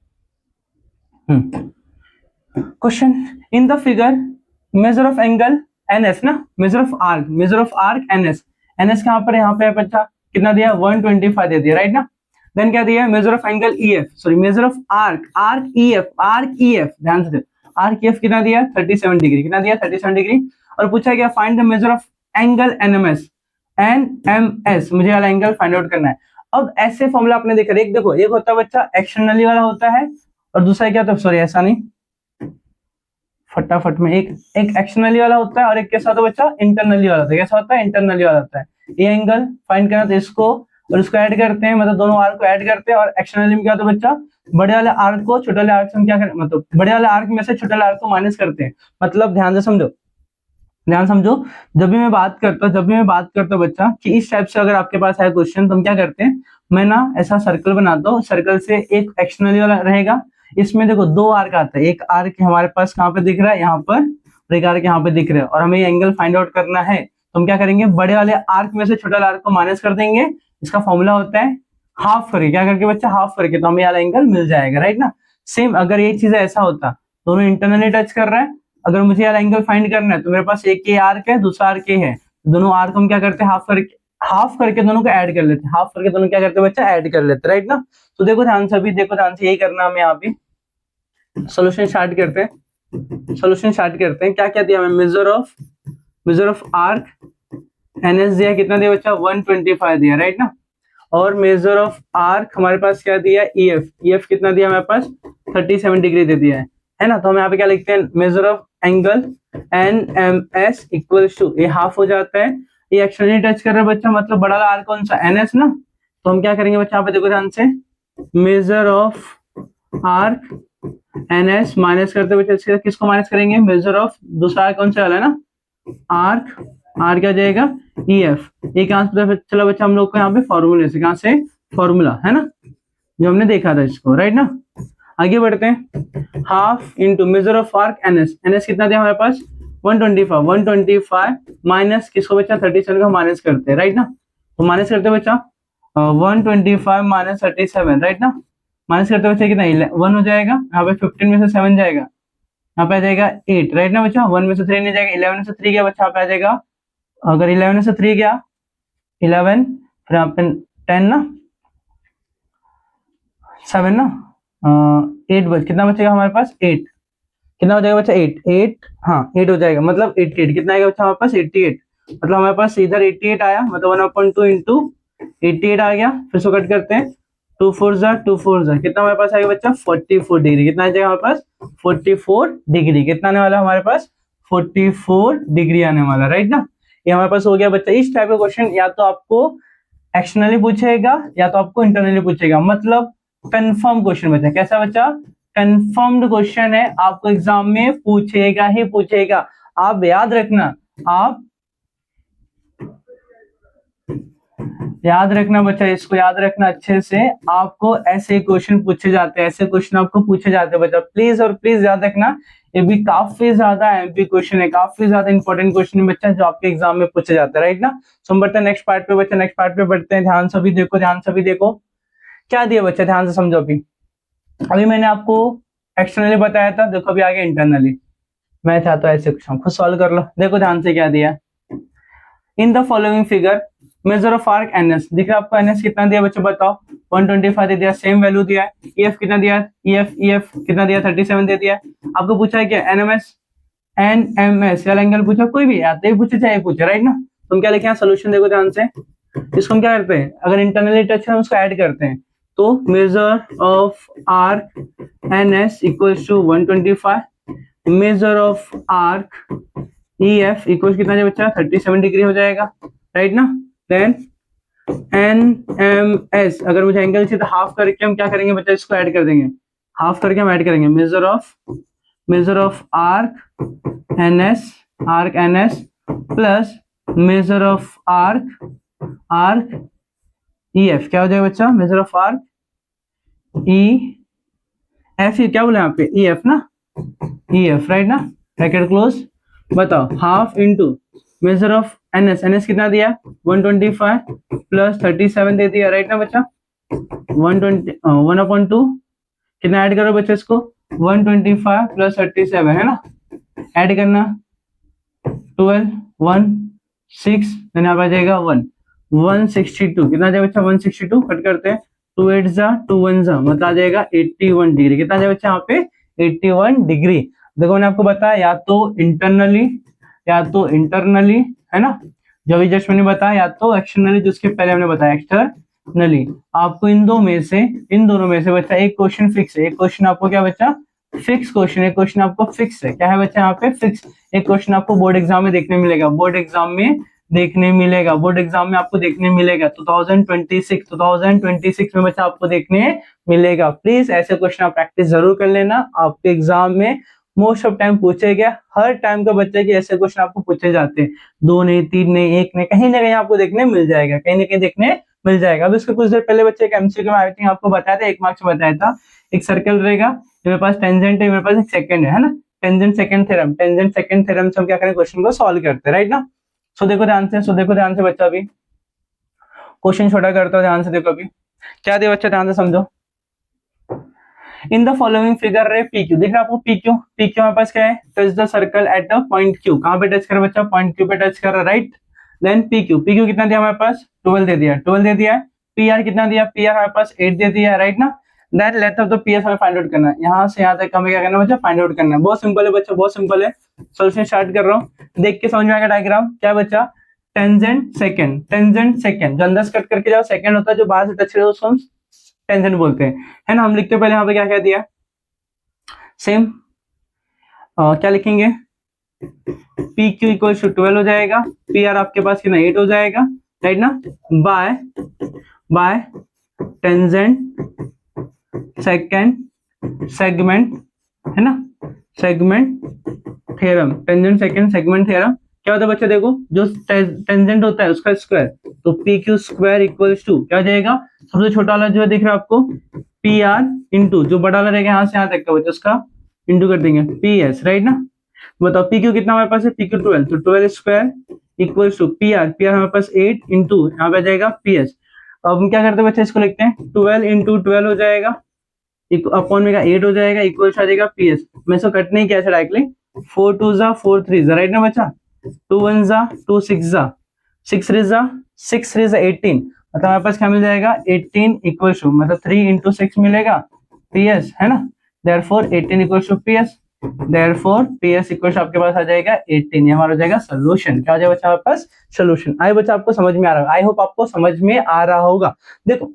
S1: Question in the figure major of angle NS ना, मेजर ऑफ आर्क NS कहां पर है, यहाँ पे है बच्चा, कितना दिया 125 दे दिया, राइट ना। देन क्या दिया major of angle measure of arc EF, ध्यान से आर्क EF कितना दिया 37 डिग्री, कितना दिया 37 डिग्री। और पूछा गया find the major of angle NMS, मुझे वाला एंगल फाइंड आउट करना है। अब ऐसे फॉर्मूला आपने देखा, एक देखो, एक होता है बच्चा एक्सटर्नली वाला होता है और दूसरा क्या होता है, ऐसा नहीं, फटाफट में, एक एक्सटर्नली वाला होता है और एक कैसा होता है बच्चा इंटरनली वाला होता है, कैसा होता है इंटरनली वाला होता है। ये एंगल फाइंड करना, तो इसको और इसको ऐड करते हैं, मतलब दोनों आर्क को ऐड करते हैं, और एक्सटर्नली में क्या होता है बच्चा, बड़े वाले आर्क को छोटे वाले आर्क से हम क्या करें, मतलब बड़े वाले आर्क में से छोटे वाले आर्क को माइनस करते हैं। मतलब ध्यान से समझो, जब भी मैं बात करता हूँ बच्चा कि इस टाइप से अगर आपके पास है क्वेश्चन, तो हम क्या करते हैं, मैं ना ऐसा सर्कल बनाता हूँ, सर्कल से एक एक्सटर्नली वाला रहेगा, इसमें देखो 2 आर्क आता है, एक आर्क हमारे पास कहाँ पे दिख रहा है यहाँ पर, और एक आर्क यहाँ पे दिख रहा है, और हमें ये एंगल फाइंड आउट करना है। तो हम क्या करेंगे, बड़े वाले आर्क में से छोटे वाले आर्क को माइनस कर देंगे, इसका फॉर्मूला होता है हाफ करके, क्या करके बच्चा हाफ करके, तो हमें ये वाला एंगल मिल जाएगा, राइट ना। सेम अगर ये चीज ऐसा होता, दोनों इंटरनली टच कर रहा है, अगर मुझे ये वाला एंगल फाइंड करना है, तो मेरे पास एक ये आर्क है, दूसरा आर्क ये है, दोनों आर्क हम क्या करते हैं हाफ करके दोनों को ऐड कर लेते हैं, हाफ करके दोनों क्या करते हैं बच्चा ऐड कर लेते हैं, राइट ना। तो देखो ध्यान से, अभी देखो ध्यान से, यही करना हमें यहाँ पे। सॉल्यूशन स्टार्ट करते हैं, क्या क्या दिया हमें, मेजर ऑफ आर्क NS दिया, कितना दिया बच्चा 125 दिया, राइट ना। और मेजर ऑफ आर्क हमारे पास क्या दिया EF कितना दिया हमारे पास 37 डिग्री दे दिया है ना। तो हम यहाँ पे क्या लिखते हैं, measure of angle NMS equals to, ये हाफ हो जाता है, ये एक्सटर्नली टच कर रहा है बच्चा, मतलब बड़ा वाला आर्क कौन सा NS ना। तो हम क्या करेंगे बच्चा, यहाँ पे देखो ध्यान से, major of arc NS minus करते बच्चा, किसको माइनस करेंगे, मेजर ऑफ दूसरा आर्क कौन सा वाला है ना, आर्क क्या जाएगा EF। एक आंसर चला बच्चा हम लोग को यहाँ पे फॉर्मूले से, कहाँ से फॉर्मूला है ना, जो हमने देखा था इसको, राइट ना। आगे बढ़ते हैं, half into measure of arc NS, NS कितना दिया हमारे पास 125, 125 माइनस किसको बच्चा 37 का माइनस करते हैं, राइट ना। तो माइनस करते बच्चा 125 माइनस 37, राइट ना। माइनस करते बच्चा कितना 1 हो जाएगा, यहाँ पे 15 में से 7 जाएगा, यहाँ पे आ जाएगा 8, राइट ना बच्चा। 1 में से 3 नहीं जाएगा, 11 में से 3 गया बच्चा, यहाँ पे आ जाएगा, अगर 11 में से 3 गया 11, फिर यहाँ पे 10 ना, 7 ना, 8 बच, कितना बचेगा हमारे पास 8, कितना हो जाएगा बच्चा 8 हाँ 8 हो जाएगा, मतलब 88, कितना आएगा बच्चा हमारे पास 88, मतलब हमारे पास इधर 88 आया, मतलब 1/2 इंटू 88 आ गया। फिर इसको कट करते हैं, 2 4 कितना हमारे पास आएगा बच्चा 44 डिग्री, कितना आ जाएगा हमारे पास 44 डिग्री, कितना आने वाला हमारे पास 44 डिग्री आने वाला, राइट ना। ये हमारे पास हो गया बच्चा। इस टाइप का क्वेश्चन या तो आपको एक्सटर्नली पूछेगा या तो आपको इंटरनली पूछेगा, मतलब कंफर्म क्वेश्चन बच्चा। कैसा बच्चा, कंफर्म्ड क्वेश्चन है, आपको एग्जाम में पूछेगा ही पूछेगा। आप याद रखना, आप याद रखना बच्चा, इसको याद रखना अच्छे से, आपको ऐसे क्वेश्चन पूछे जाते हैं, ऐसे क्वेश्चन आपको पूछे जाते हैं बच्चा, प्लीज और प्लीज याद रखना। ये भी काफी ज्यादा एमपी क्वेश्चन है, काफी ज्यादा इंपॉर्टेंट क्वेश्चन है बच्चा, जो आपके एग्जाम में पूछे जाते हैं, राइट ना। सो हम बढ़ते हैं नेक्स्ट पार्ट पे बच्चा, नेक्स्ट पार्ट पे बढ़ते हैं। ध्यान से भी देखो, ध्यान से भी देखो क्या दिया बच्चा, ध्यान से समझो। अभी मैंने आपको एक्सटर्नली बताया था, देखो अभी आगे इंटरनली। मैं चाहता हूँ ऐसे क्वेश्चन खुद सॉल्व कर लो, देखो ध्यान से क्या दिया। इन the following figure major of arc NS, दिख रहा है आपको एनएस कितना दिया बच्चों बताओ, 125 दे दिया, सेम वैल्यू दिया है। ईएफ कितना दिया, ईएफ कितना दिया 37 दे दिया। आपको पूछा है क्या एनएमएस, एनएमएस या एंगल पूछा, कोई भी आते ही पूछे चाहे पूछे, राइट ना। तुम क्या लिखे सोल्यूशन देखो ध्यान से। इसको हम क्या करते हैं, अगर इंटरनली टच है उसको ऐड करते हैं, तो major of arc NS equals to 125, measure of arc EF equals कितना है बच्चा 37 डिग्री हो जाएगा, राइट ना। देन एनएमएस, अगर मुझे एंगल चाहिए तो हाफ करके हम क्या करेंगे बच्चा, इसको ऐड कर देंगे, हाफ करके हम ऐड करेंगे, major of arc NS plus major of arc EF, क्या हो जाएगा बच्चा major of arc E F, क्या बोला यहाँ पे ईएफ ना, ईएफ, राइट ना, ब्रैकेट क्लोज। बताओ half into measure of NS, NS कितना दिया 125 प्लस 37 दे दिया, राइट ना बच्चा। 1/2 कितना ऐड करो बच्चा इसको 125 प्लस 37 है ना, ऐड करना 12 1 6, यहाँ पे आ जाएगा 162, कितना आ जाएगा बच्चा 162, कट करते हैं 2 8 जा 2 1 जा, मतलब आ जाएगा 81 डिग्री, कितना आ जाएगा बच्चा यहाँ पे 81 डिग्री। देखो मैंने आपको बताया या तो इंटरनली है ना, जो अभी जस्ट मैंने बताया, या तो एक्सटर्नली जो उसके पहले हमने बताया एक्सटर्नली। आपको इन दोनों में से बच्चा एक क्वेश्चन फिक्स है, एक क्वेश्चन आपको क्या बच्चा फिक्स क्वेश्चन, एक क्वेश्चन आपको फिक्स है, क्या है बच्चा यहाँ पे फिक्स, एक क्वेश्चन आपको बोर्ड एग्जाम में देखने मिलेगा, बोर्ड एग्जाम में आपको देखने मिलेगा 2026 में बच्चा आपको देखने मिलेगा। प्लीज ऐसे क्वेश्चन आप प्रैक्टिस जरूर कर लेना, आपके एग्जाम में मोस्ट ऑफ टाइम पूछे गए, हर टाइम का बच्चा की ऐसे क्वेश्चन आपको पूछे जाते हैं, 2 नहीं 3 नहीं 1 नहीं, कहीं ना कहीं आपको देखने मिल जाएगा, कहीं ना कहीं देखने मिल जाएगा। अब इसके कुछ देर पहले बच्चे एक एमसीक्यू में आई थिंक आपको बताया था, 1 मार्क्स में बताया था, एक सर्कल रहेगा, मेरे पास टेंजेंट है, मेरे पास एक सेकंड है ना, टेंजेंट सेकंड थ्योरम से हम क्या करें क्वेश्चन को सॉल्व करते हैं, राइट ना। सो देखो ध्यान से बच्चा, अभी क्वेश्चन छोटा करता हूं, ध्यान से देखो अभी क्या दिया बच्चा, ध्यान से समझो। इन द फॉलोइंग फिगर रे PQ, दिख रहा है आपको PQ हमारे पास क्या है, touch the circle at the point Q, कहां पे टच कर बच्चा पॉइंट Q पे टच कर रहा, राइट। देन PQ कितना दिया हमारे पास 12 दे दिया, PR कितना दिया, PR हमारे पास 8 दे दिया, राइट ना। Then let of the PS हमें फाइंड आउट करना है, यहाँ से यहाँ तक हमें क्या करना है बच्चा फाइंड आउट करना है, बहुत सिंपल है बच्चा, बहुत सिंपल है। सॉल्यूशन स्टार्ट कर रहा हूँ, देख के समझ में आएगा डायग्राम, क्या बच्चा टेंजेंट सेकंड, जो अंदर से कट करके जाओ सेकंड होता है, जो बाहर से टच करे उसको हम टेंजेंट बोलते हैं, है ना। हम लिखते हैं पहले यहाँ पे क्या क्या दिया, सेम क्या लिखेंगे, PQ इक्वल टू 12 हो जाएगा, PR आपके पास कितना 8 हो जाएगा, राइट ना, बाय टेंजेंट सेगमेंट है ना, segment theorem, tangent second segment theorem क्या होता है बच्चा, देखो जो टेंजेंट होता है उसका स्क्वायर, तो PQ स्क्वायर इक्वल्स टू क्या हो जाएगा, सबसे छोटा वाला जो है दिख रहा है आपको पी आर इंटू जो बड़ा वाला रहेगा यहाँ से यहाँ तक का बच्चा उसका इंटू कर देंगे पी एस, राइट ना। बताओ पी क्यू कितना हमारे पास है, पी क्यू 12, तो 12 square equal to P R हमारे पास 8 इंटू यहाँ पे आ जाएगा पी एस। अब हम क्या करते हैं बच्चा, इसको लिखते हैं 12 इंटू 12 हो जाएगा अपॉन में का 8 हो जाएगा इक्वल आ जाएगा पी एस। मैं इसको कट नहीं किया था डायरेक्टली, 4 2 जा 4 3 जा, राइट ना बच्चा। 2 1 जा 2 6 जा 6 3 जा 6 3 जा 18, मतलब हमारे पास क्या मिल जाएगा 18 इक्वल टू मतलब 3 इंटू 6 मिलेगा पी एस, है ना। Therefore 18 equal to P S, therefore P S equal to आपके पास आ जाएगा 18, ये हमारा हो जाएगा सोल्यूशन। क्या हो जाएगा बच्चा हमारे पास, सोल्यूशन। आई बच्चा आपको समझ में आ रहा है, आई होप आपको समझ में आ रहा होगा। देखो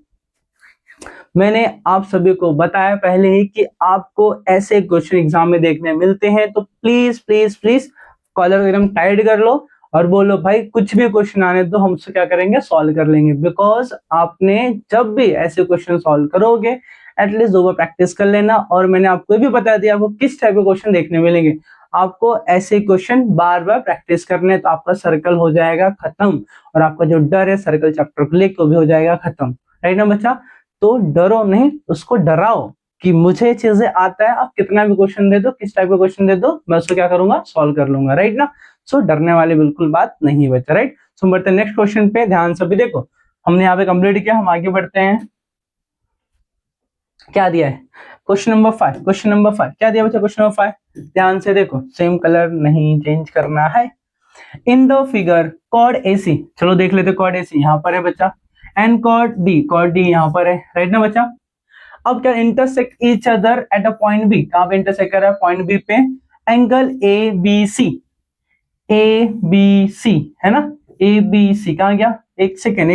S1: मैंने आप सभी को बताया पहले ही कि आपको ऐसे क्वेश्चन एग्जाम में देखने मिलते हैं, तो प्लीज प्लीज प्लीज कॉलर एकदम टाइट कर लो और बोलो भाई कुछ भी क्वेश्चन आने तो हम उससे क्या करेंगे, सॉल्व कर लेंगे। बिकॉज आपने जब भी ऐसे क्वेश्चन सॉल्व करोगे एटलीस्ट 2 बार प्रैक्टिस कर लेना। और मैंने आपको भी बता दिया आपको किस टाइप के क्वेश्चन देखने मिलेंगे, आपको ऐसे क्वेश्चन बार बार प्रैक्टिस करने, तो आपका सर्कल हो जाएगा खत्म और आपका जो डर है सर्कल चैप्टर को लेकर भी हो जाएगा खत्म, राइट ना बच्चा। तो डरो नहीं, उसको डराओ कि मुझे चीजें आता है, आप कितना भी क्वेश्चन दे दो, किस टाइप का क्वेश्चन दे दो, मैं उसको क्या करूंगा, सॉल्व कर लूंगा, राइट ना। सो डरने वाली बिल्कुल बात नहीं बच्चा, राइट। सो बढ़ते हैं नेक्स्ट क्वेश्चन पे, ध्यान से भी देखो, हमने यहाँ पे कंप्लीट किया, हम आगे बढ़ते हैं। क्या दिया है क्वेश्चन नंबर 5, क्वेश्चन नंबर 5 क्या दिया बच्चा, क्वेश्चन नंबर 5 ध्यान से देखो, सेम कलर नहीं चेंज करना है। In the figure chord AC, चलो देख लेते कॉर्ड एसी यहाँ पर है बच्चा, एंड कॉर्ड डी यहाँ पर है, राइट ना बच्चा। अब क्या intersect each other at a point B, कहां पे इंटरसेक्ट कर रहा है, पॉइंट बी पे। एंगल ए बी सी है ना, ए बी सी कहां गया, एक second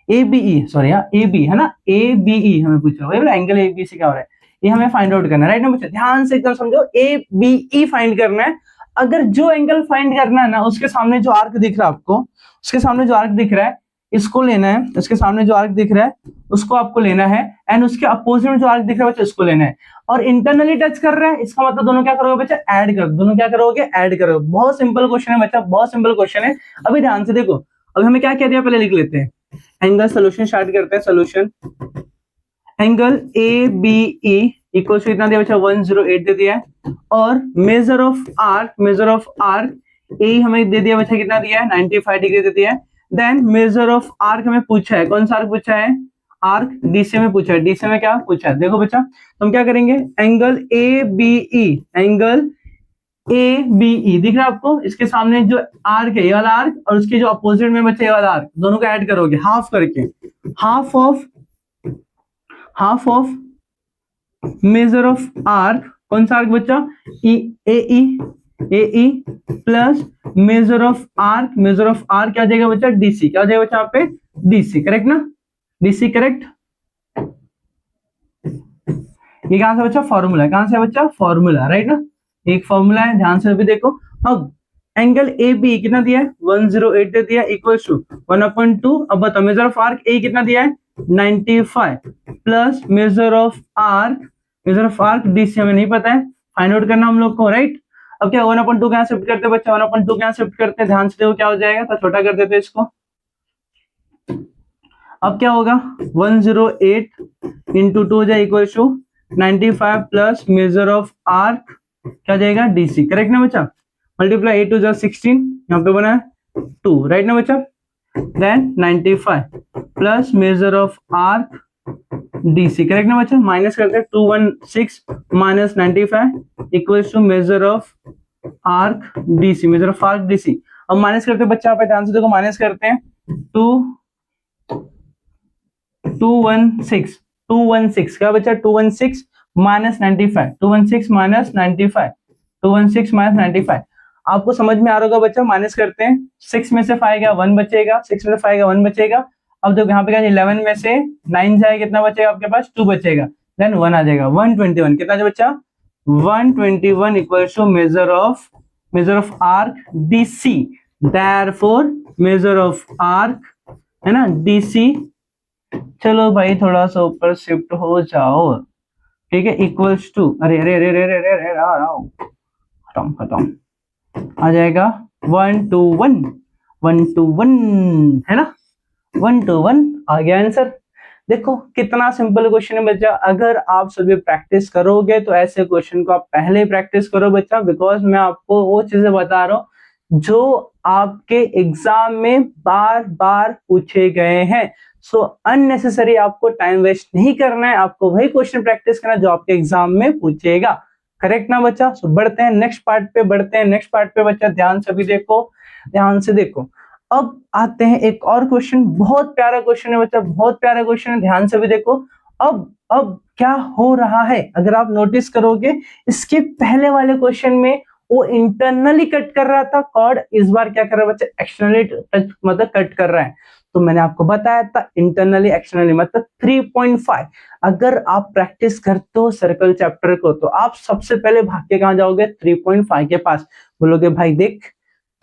S1: A B E, sorry A B है ना, ए बी ई हमें पूछ रहा है एंगल ए बी सी क्या हो रहा है, ये हमें फाइंड आउट करना है, राइट ना बच्चा। ध्यान से एकदम समझो, ए बी ई फाइंड करना है। अगर जो एंगल फाइंड करना है ना, उसके सामने जो आर्क दिख रहा है आपको, उसके सामने जो आर्क दिख रहा है इसको लेना है, उसके सामने जो आर्क दिख रहा है उसको आपको लेना है, एंड उसके अपोजिट में जो आर्क दिख रहा है बच्चा उसको लेना है, और इंटरनली टच कर रहा है, इसका मतलब दोनों क्या करोगे बच्चा, ऐड कर, दोनों क्या करोगे, ऐड करोगे। बहुत सिंपल क्वेश्चन है बच्चा, बहुत सिंपल क्वेश्चन है। अभी ध्यान से देखो, अभी हमें क्या कह दिया पहले लिख लेते हैं, एंगल सोल्यूशन स्टार्ट करते हैं, solution angle A B E equal to कितना दिया बच्चा, 108 दे दिया है, और मेजर ऑफ आर्क ए हमें दे दिया बच्चा, कितना दिया है, 95 डिग्री दे दिया है। देन मेजर ऑफ आर्क हमें पूछा है, कौन सा आर्क पूछा है, आर्क डीसी में पूछा है, डीसी में क्या पूछा है, देखो बच्चा तो हम क्या करेंगे, angle A B E, angle A B E दिख रहा है आपको, इसके सामने जो आर्क है ये वाला आर्क, और उसके जो अपोजिट में बच्चा ये वाला आर्क, दोनों को ऐड करोगे हाफ करके, half of major of arc, कौन सा आर्क बच्चा, A E plus major of arc क्या आ जाएगा बच्चा, डीसी, क्या आ जाएगा बच्चा यहाँ पे, डीसी, करेक्ट ना, डीसी करेक्ट। ये कहां से बच्चा, फॉर्मूला, कहां से बच्चा, फॉर्मूला, राइट ना, एक फॉर्मूला है, ध्यान से भी देखो। अब एंगल ए बी कितना दिया है, 108 दे दिया इक्वल टू 1/2। अब बताओ मेजर ऑफ आर्क ए कितना दिया है, 95 plus major of arc DC हमें नहीं पता है, फाइंड आउट करना हम लोग को, राइट। अब क्या 1/2 कहां शिफ्ट करते हैं बच्चा, 1/2 कहां शिफ्ट करते हैं, ध्यान से देखो क्या हो जाएगा, तो छोटा कर देते हैं इसको। अब क्या होगा, 108 इंटू 2 हो जाए equal to 95 plus major of arc क्या जाएगा, डीसी, करेक्ट ना बच्चा। मल्टीप्लाई 8 2 16, यहाँ पे बना है 2, राइट ना बच्चा। Then 95 plus major of arc DC, correct ना बच्चा। माइनस करते हैं 216 minus 95 equals to measure of arc DC, measure of arc DC. अब माइनस करते हैं बच्चा, आप ध्यान से देखो, माइनस करते हैं 216 क्या बच्चा, 216 माइनस 95, 216 माइनस 95, 216 माइनस 95। आपको समझ में आ रहा होगा बच्चा, माइनस करते हैं, 6 में से 5 गया 1 बचेगा, 6 में से 5 गया 1 बचेगा। अब देखो यहाँ पे क्या, 11 में से 9 जाए कितना बचेगा आपके पास, 2 बचेगा, देन 1 आ जाएगा, 121 कितना है बच्चा, 121 equal to measure of arc DC, therefore measure of arc है ना डीसी, चलो भाई थोड़ा सा ऊपर शिफ्ट हो जाओ, ठीक है, इक्वल्स टू, अरे अरे अरे अरे अरे अरे खत्म आ जाएगा 121 है ना, 121 आ गया आंसर। देखो कितना सिंपल क्वेश्चन है बच्चा, अगर आप सभी प्रैक्टिस करोगे तो ऐसे क्वेश्चन को आप पहले ही प्रैक्टिस करो बच्चा, बिकॉज मैं आपको वो चीजें बता रहा हूँ जो आपके एग्जाम में बार बार पूछे गए हैं। सो अननेसेसरी आपको टाइम वेस्ट नहीं करना है, आपको वही क्वेश्चन प्रैक्टिस करना है जो आपके एग्जाम में पूछेगा। करेक्ट ना बच्चा? सो बढ़ते हैं नेक्स्ट पार्ट पे, नेक्स्ट पार्ट पे बच्चा ध्यान से भी देखो, ध्यान से देखो। अब आते हैं एक और क्वेश्चन, बहुत प्यारा क्वेश्चन है बच्चा, बहुत प्यारा क्वेश्चन है, ध्यान से भी देखो। अब क्या हो रहा है, अगर आप नोटिस करोगे इसके पहले वाले क्वेश्चन में वो इंटरनली कट कर रहा था कॉर्ड, इस बार क्या कर रहा है बच्चा, एक्सटर्नली टच मतलब कट कर रहा है। तो मैंने आपको बताया था इंटरनली एक्सटर्नली मतलब 3.5। अगर आप प्रैक्टिस करते हो सर्कल चैप्टर को तो आप सबसे पहले भाग के कहां जाओगे, 3.5 के पास। बोलोगे भाई देख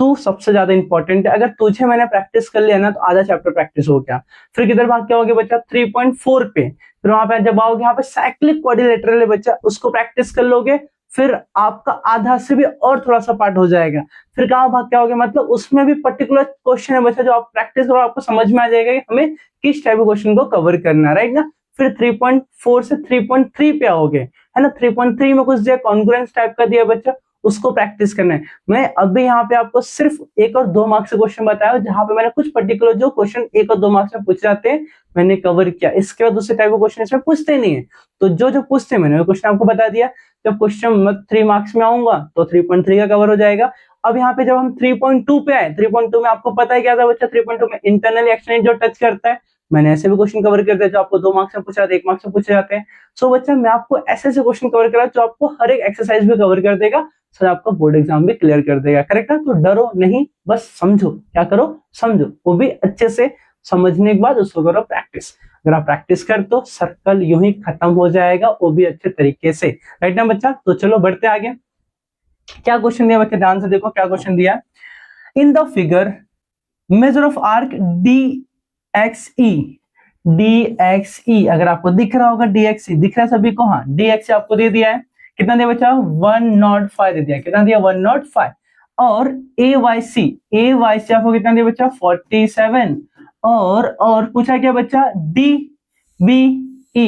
S1: तू सबसे ज्यादा इंपॉर्टेंट है, अगर तुझे मैंने प्रैक्टिस कर लिया ना तो आधा चैप्टर प्रैक्टिस हो गया। फिर किधर भाग के आओगे बच्चा, 3.4 पे। फिर वहां पे जब आओगे यहाँ पे साइक्लिक क्वाड्रिलेटरल है बच्चा, उसको प्रैक्टिस कर लोगे, फिर आपका आधा से भी और थोड़ा सा पार्ट हो जाएगा। फिर कहां भाग के आओगे, मतलब उसमें भी पर्टिकुलर क्वेश्चन है बच्चा जो आप प्रैक्टिस करो, आपको समझ में आ जाएगा कि हमें किस टाइप के क्वेश्चन को कवर करना है, राइट ना। फिर 3.4 से 3.3 पे आओगे, है ना। 3.3 में कुछ दिया कॉन्ग्रुएंस टाइप का दिया बच्चा, उसको प्रैक्टिस करना है। मैं अभी यहाँ पे आपको सिर्फ 1 और 2 मार्क्स से क्वेश्चन बताया जहां पे मैंने कुछ पर्टिकुलर जो क्वेश्चन 1 और 2 मार्क्स में पूछ जाते हैं मैंने कवर किया, इसके बाद दूसरे टाइप के क्वेश्चन इसमें पूछते नहीं है। तो जो जो पूछते हैं मैंने वो क्वेश्चन आपको बता दिया। जब क्वेश्चन 3 मार्क्स में आऊंगा तो 3.3 का कवर हो जाएगा। अब यहाँ पे जब हम 3.2 पे आए, 3.2 में आपको पता है क्या था बच्चा, 3.2 में इंटरनल एक्सटर्नल जो टच करता है, मैंने ऐसे भी क्वेश्चन कवर कर दिया जो आपको 2 मार्क्स में पूछा जाता है, 1 मार्क्स में पूछे जाते हैं। सो बच्चा मैं आपको ऐसे ऐसे क्वेश्चन कवर करा जो आपको हर एक एक्सरसाइज भी कवर कर देगा, सर आपका बोर्ड एग्जाम भी क्लियर कर देगा। करेक्ट है? तो डरो नहीं, बस समझो, क्या करो, समझो, वो भी अच्छे से समझने के बाद उसको करो प्रैक्टिस। अगर आप प्रैक्टिस कर तो सर्कल यूं ही खत्म हो जाएगा, वो भी अच्छे तरीके से, राइट ना बच्चा। तो चलो बढ़ते आगे। क्या क्वेश्चन दिया बच्चे, ध्यान से देखो क्या क्वेश्चन दिया। इन the figure major of arc DXE, अगर आपको दिख रहा होगा DXE, दिख रहा है सभी को, हाँ DXE आपको दे दिया है, कितना दिया बच्चा, 105 दे दिया, कितना दिया 105। और AYC आपको कितना दिया बच्चा, 47। और पूछा क्या बच्चा, DBE,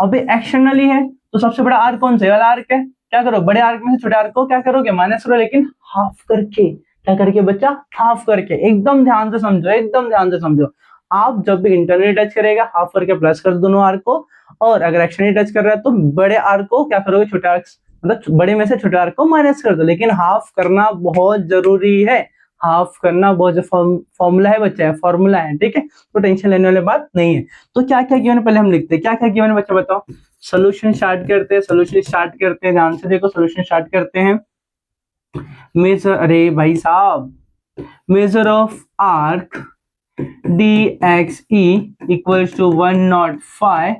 S1: अभी एक्सटर्नली है तो सबसे बड़ा आर्क कौन सा, वाला आर्क है। क्या करो, बड़े आर्क में से छोटे आर्क को क्या करोगे, माइनस करो, लेकिन हाफ करके। क्या करके बच्चा, हाफ करके। एकदम ध्यान से समझो, एकदम ध्यान से समझो। आप जब भी इंटरनली टच करेगा हाफ करके प्लस कर दोनों आर्क को, और अगर एक्सटर्नली टच कर रहा है तो बड़े आर्क को क्या करोगे, छोटे आर्क मतलब बड़े में से छोटे आर्क को माइनस कर दो, लेकिन हाफ करना बहुत जरूरी है। हाफ करना बहुत फॉर्मूला है बच्चा, फॉर्मूला है, ठीक है। तो टेंशन लेने वाली बात नहीं है। तो क्या क्या गिवन पहले हम लिखते हैं, क्या क्या गिवन बच्चा बताओ। सोल्यूशन स्टार्ट करते हैं, ध्यान से देखो, सोल्यूशन स्टार्ट करते हैं। मेजर, अरे भाई साहब, major of arc DXE equals to 105,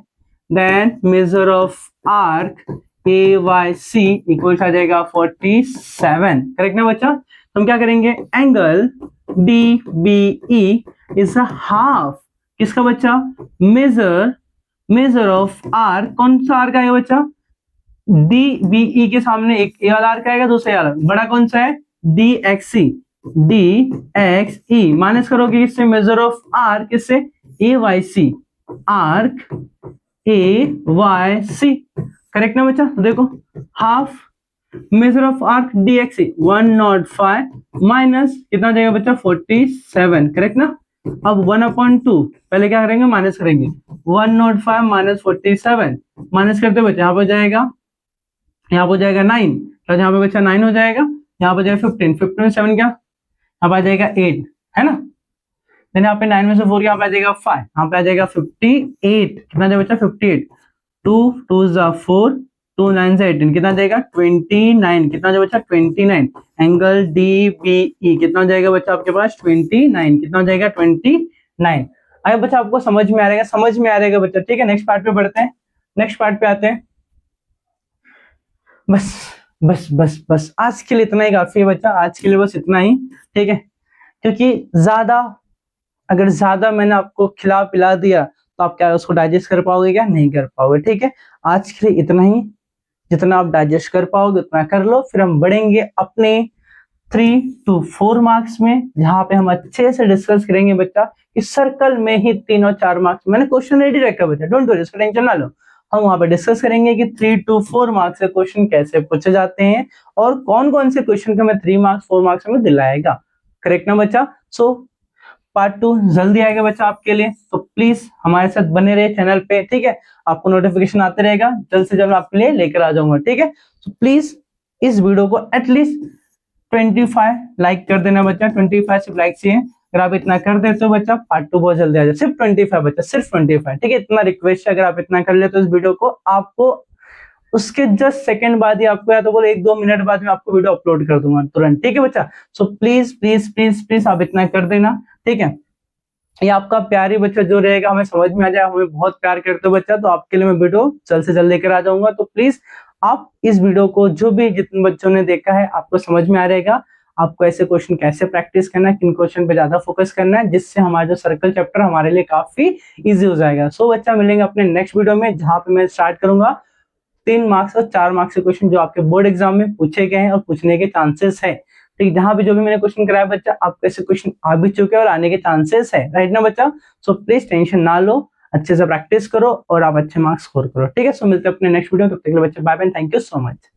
S1: then measure of arc AYC equals आ जाएगा 47। करेक्ट ना बच्चा। तो हम क्या करेंगे, angle DBE is a half, किसका बच्चा, मेजर ऑफ आर्क, कौन सा आर्क आएगा बच्चा, DBE के सामने एक ए वाला आर्क आएगा, दूसरा वाला, बड़ा कौन सा है, DXE माइनस करोगे इससे मेजर ऑफ आर्क, किससे, AYC, आर्क AYC। करेक्ट ना बच्चा। तो देखो half major of arc DXE 105 minus कितना जाएगा बच्चा, 47। करेक्ट ना। अब 1/2 पहले क्या करेंगे, माइनस करेंगे, 105 माइनस 47 माइनस करते बच्चा, यहाँ पर जाएगा, यहाँ पर जाएगा 9, तो यहाँ पे बच्चा 9 हो जाएगा, यहाँ पर जाएगा 15 में 7 क्या, यहाँ पे आ जाएगा 8, है ना। देन यहाँ पे 9 में से 4 यहाँ पे आ जाएगा 5, यहाँ पे आ जाएगा 58, कितना जाएगा बच्चा, 58, 2 2 4, 2 9 से 18, कितना जाएगा 29, कितना जाएगा बच्चा 29। एंगल DBE कितना हो जाएगा बच्चा आपके पास, 29, कितना हो जाएगा 29। अगर बच्चा आपको समझ में आ रहेगा, समझ में आ रहेगा बच्चा, ठीक है। नेक्स्ट पार्ट पे बढ़ते हैं, नेक्स्ट पार्ट पे आते हैं। बस बस बस बस आज के लिए इतना ही काफी है बच्चा, आज के लिए बस इतना ही, ठीक है। क्योंकि अगर ज्यादा मैंने आपको खिला पिला दिया तो आप क्या उसको डाइजेस्ट कर पाओगे, क्या नहीं कर पाओगे, ठीक है। आज के लिए इतना ही, जितना आप डाइजेस्ट कर पाओगे उतना कर लो, फिर हम बढ़ेंगे अपने 3 to 4 मार्क्स में, जहां पे हम अच्छे से डिस्कस करेंगे बच्चा कि सर्कल में ही 3 और 4 मार्क्स, मैंने क्वेश्चन रेडी रखा बच्चा, डोंट वरी, इसका टेंशन ना लो। हम वहां पे डिस्कस करेंगे कि 3 to 4 मार्क्स से क्वेश्चन कैसे पूछे जाते हैं और कौन कौन से क्वेश्चन को हमें 3 मार्क्स 4 मार्क्स में दिलाएगा। करेक्ट ना बच्चा? सो पार्ट 2 जल्दी आएगा बच्चा आपके लिए, तो प्लीज हमारे साथ बने रहे चैनल पे, ठीक है। आपको नोटिफिकेशन आते रहेगा, जल्द से जल्द आपके लिए लेकर आ जाऊंगा, ठीक है। तो प्लीज इस वीडियो को एटलीस्ट 25 लाइक कर देना बच्चा, 25 सिर्फ लाइक चाहिए। अगर आप इतना कर देते हो बच्चा, पार्ट 2 बहुत जल्दी आ जाए। सिर्फ 25 बच्चा, सिर्फ 25, ठीक है। इतना रिक्वेस्ट है, अगर आप इतना कर लेते हो इस वीडियो को, आपको उसके जस्ट सेकंड बाद ही आपको, या तो बोलो 1-2 मिनट बाद में आपको वीडियो अपलोड कर दूंगा तुरंत, ठीक है बच्चा। So please please please please आप इतना कर देना, ठीक है। ये आपका प्यार ही बच्चा जो रहेगा, हमें समझ में आ जाए, हमें बहुत प्यार करते हो बच्चा, तो आपके लिए मैं वीडियो जल्द से जल्द लेकर आ जाऊंगा। तो प्लीज आप इस वीडियो को, जो भी जितने बच्चों ने देखा है, आपको समझ में आ रहेगा आपको ऐसे क्वेश्चन कैसे प्रैक्टिस करना है, किन क्वेश्चन पे ज्यादा फोकस करना है, जिससे हमारा जो सर्कल चैप्टर हमारे लिए काफी इजी हो जाएगा। सो बच्चा मिलेंगे अपने नेक्स्ट वीडियो में, जहां पे मैं स्टार्ट करूंगा 3 मार्क्स और 4 मार्क्स के क्वेश्चन जो आपके बोर्ड एग्जाम में पूछे गए हैं और पूछने के चांसेस है, ठीक। जहां भी जो भी मैंने क्वेश्चन कराया बच्चा, आपको ऐसे क्वेश्चन आ भी चुके हैं और आने के चांसेस है, राइट ना बच्चा। सो प्लीज टेंशन ना लो, अच्छे से प्रैक्टिस करो और आप अच्छे मार्क्स स्कोर करो, ठीक है। सो मिलते हैं अपने नेक्स्ट वीडियो, तब तक के लिए बच्चे bye bye, thank you so much.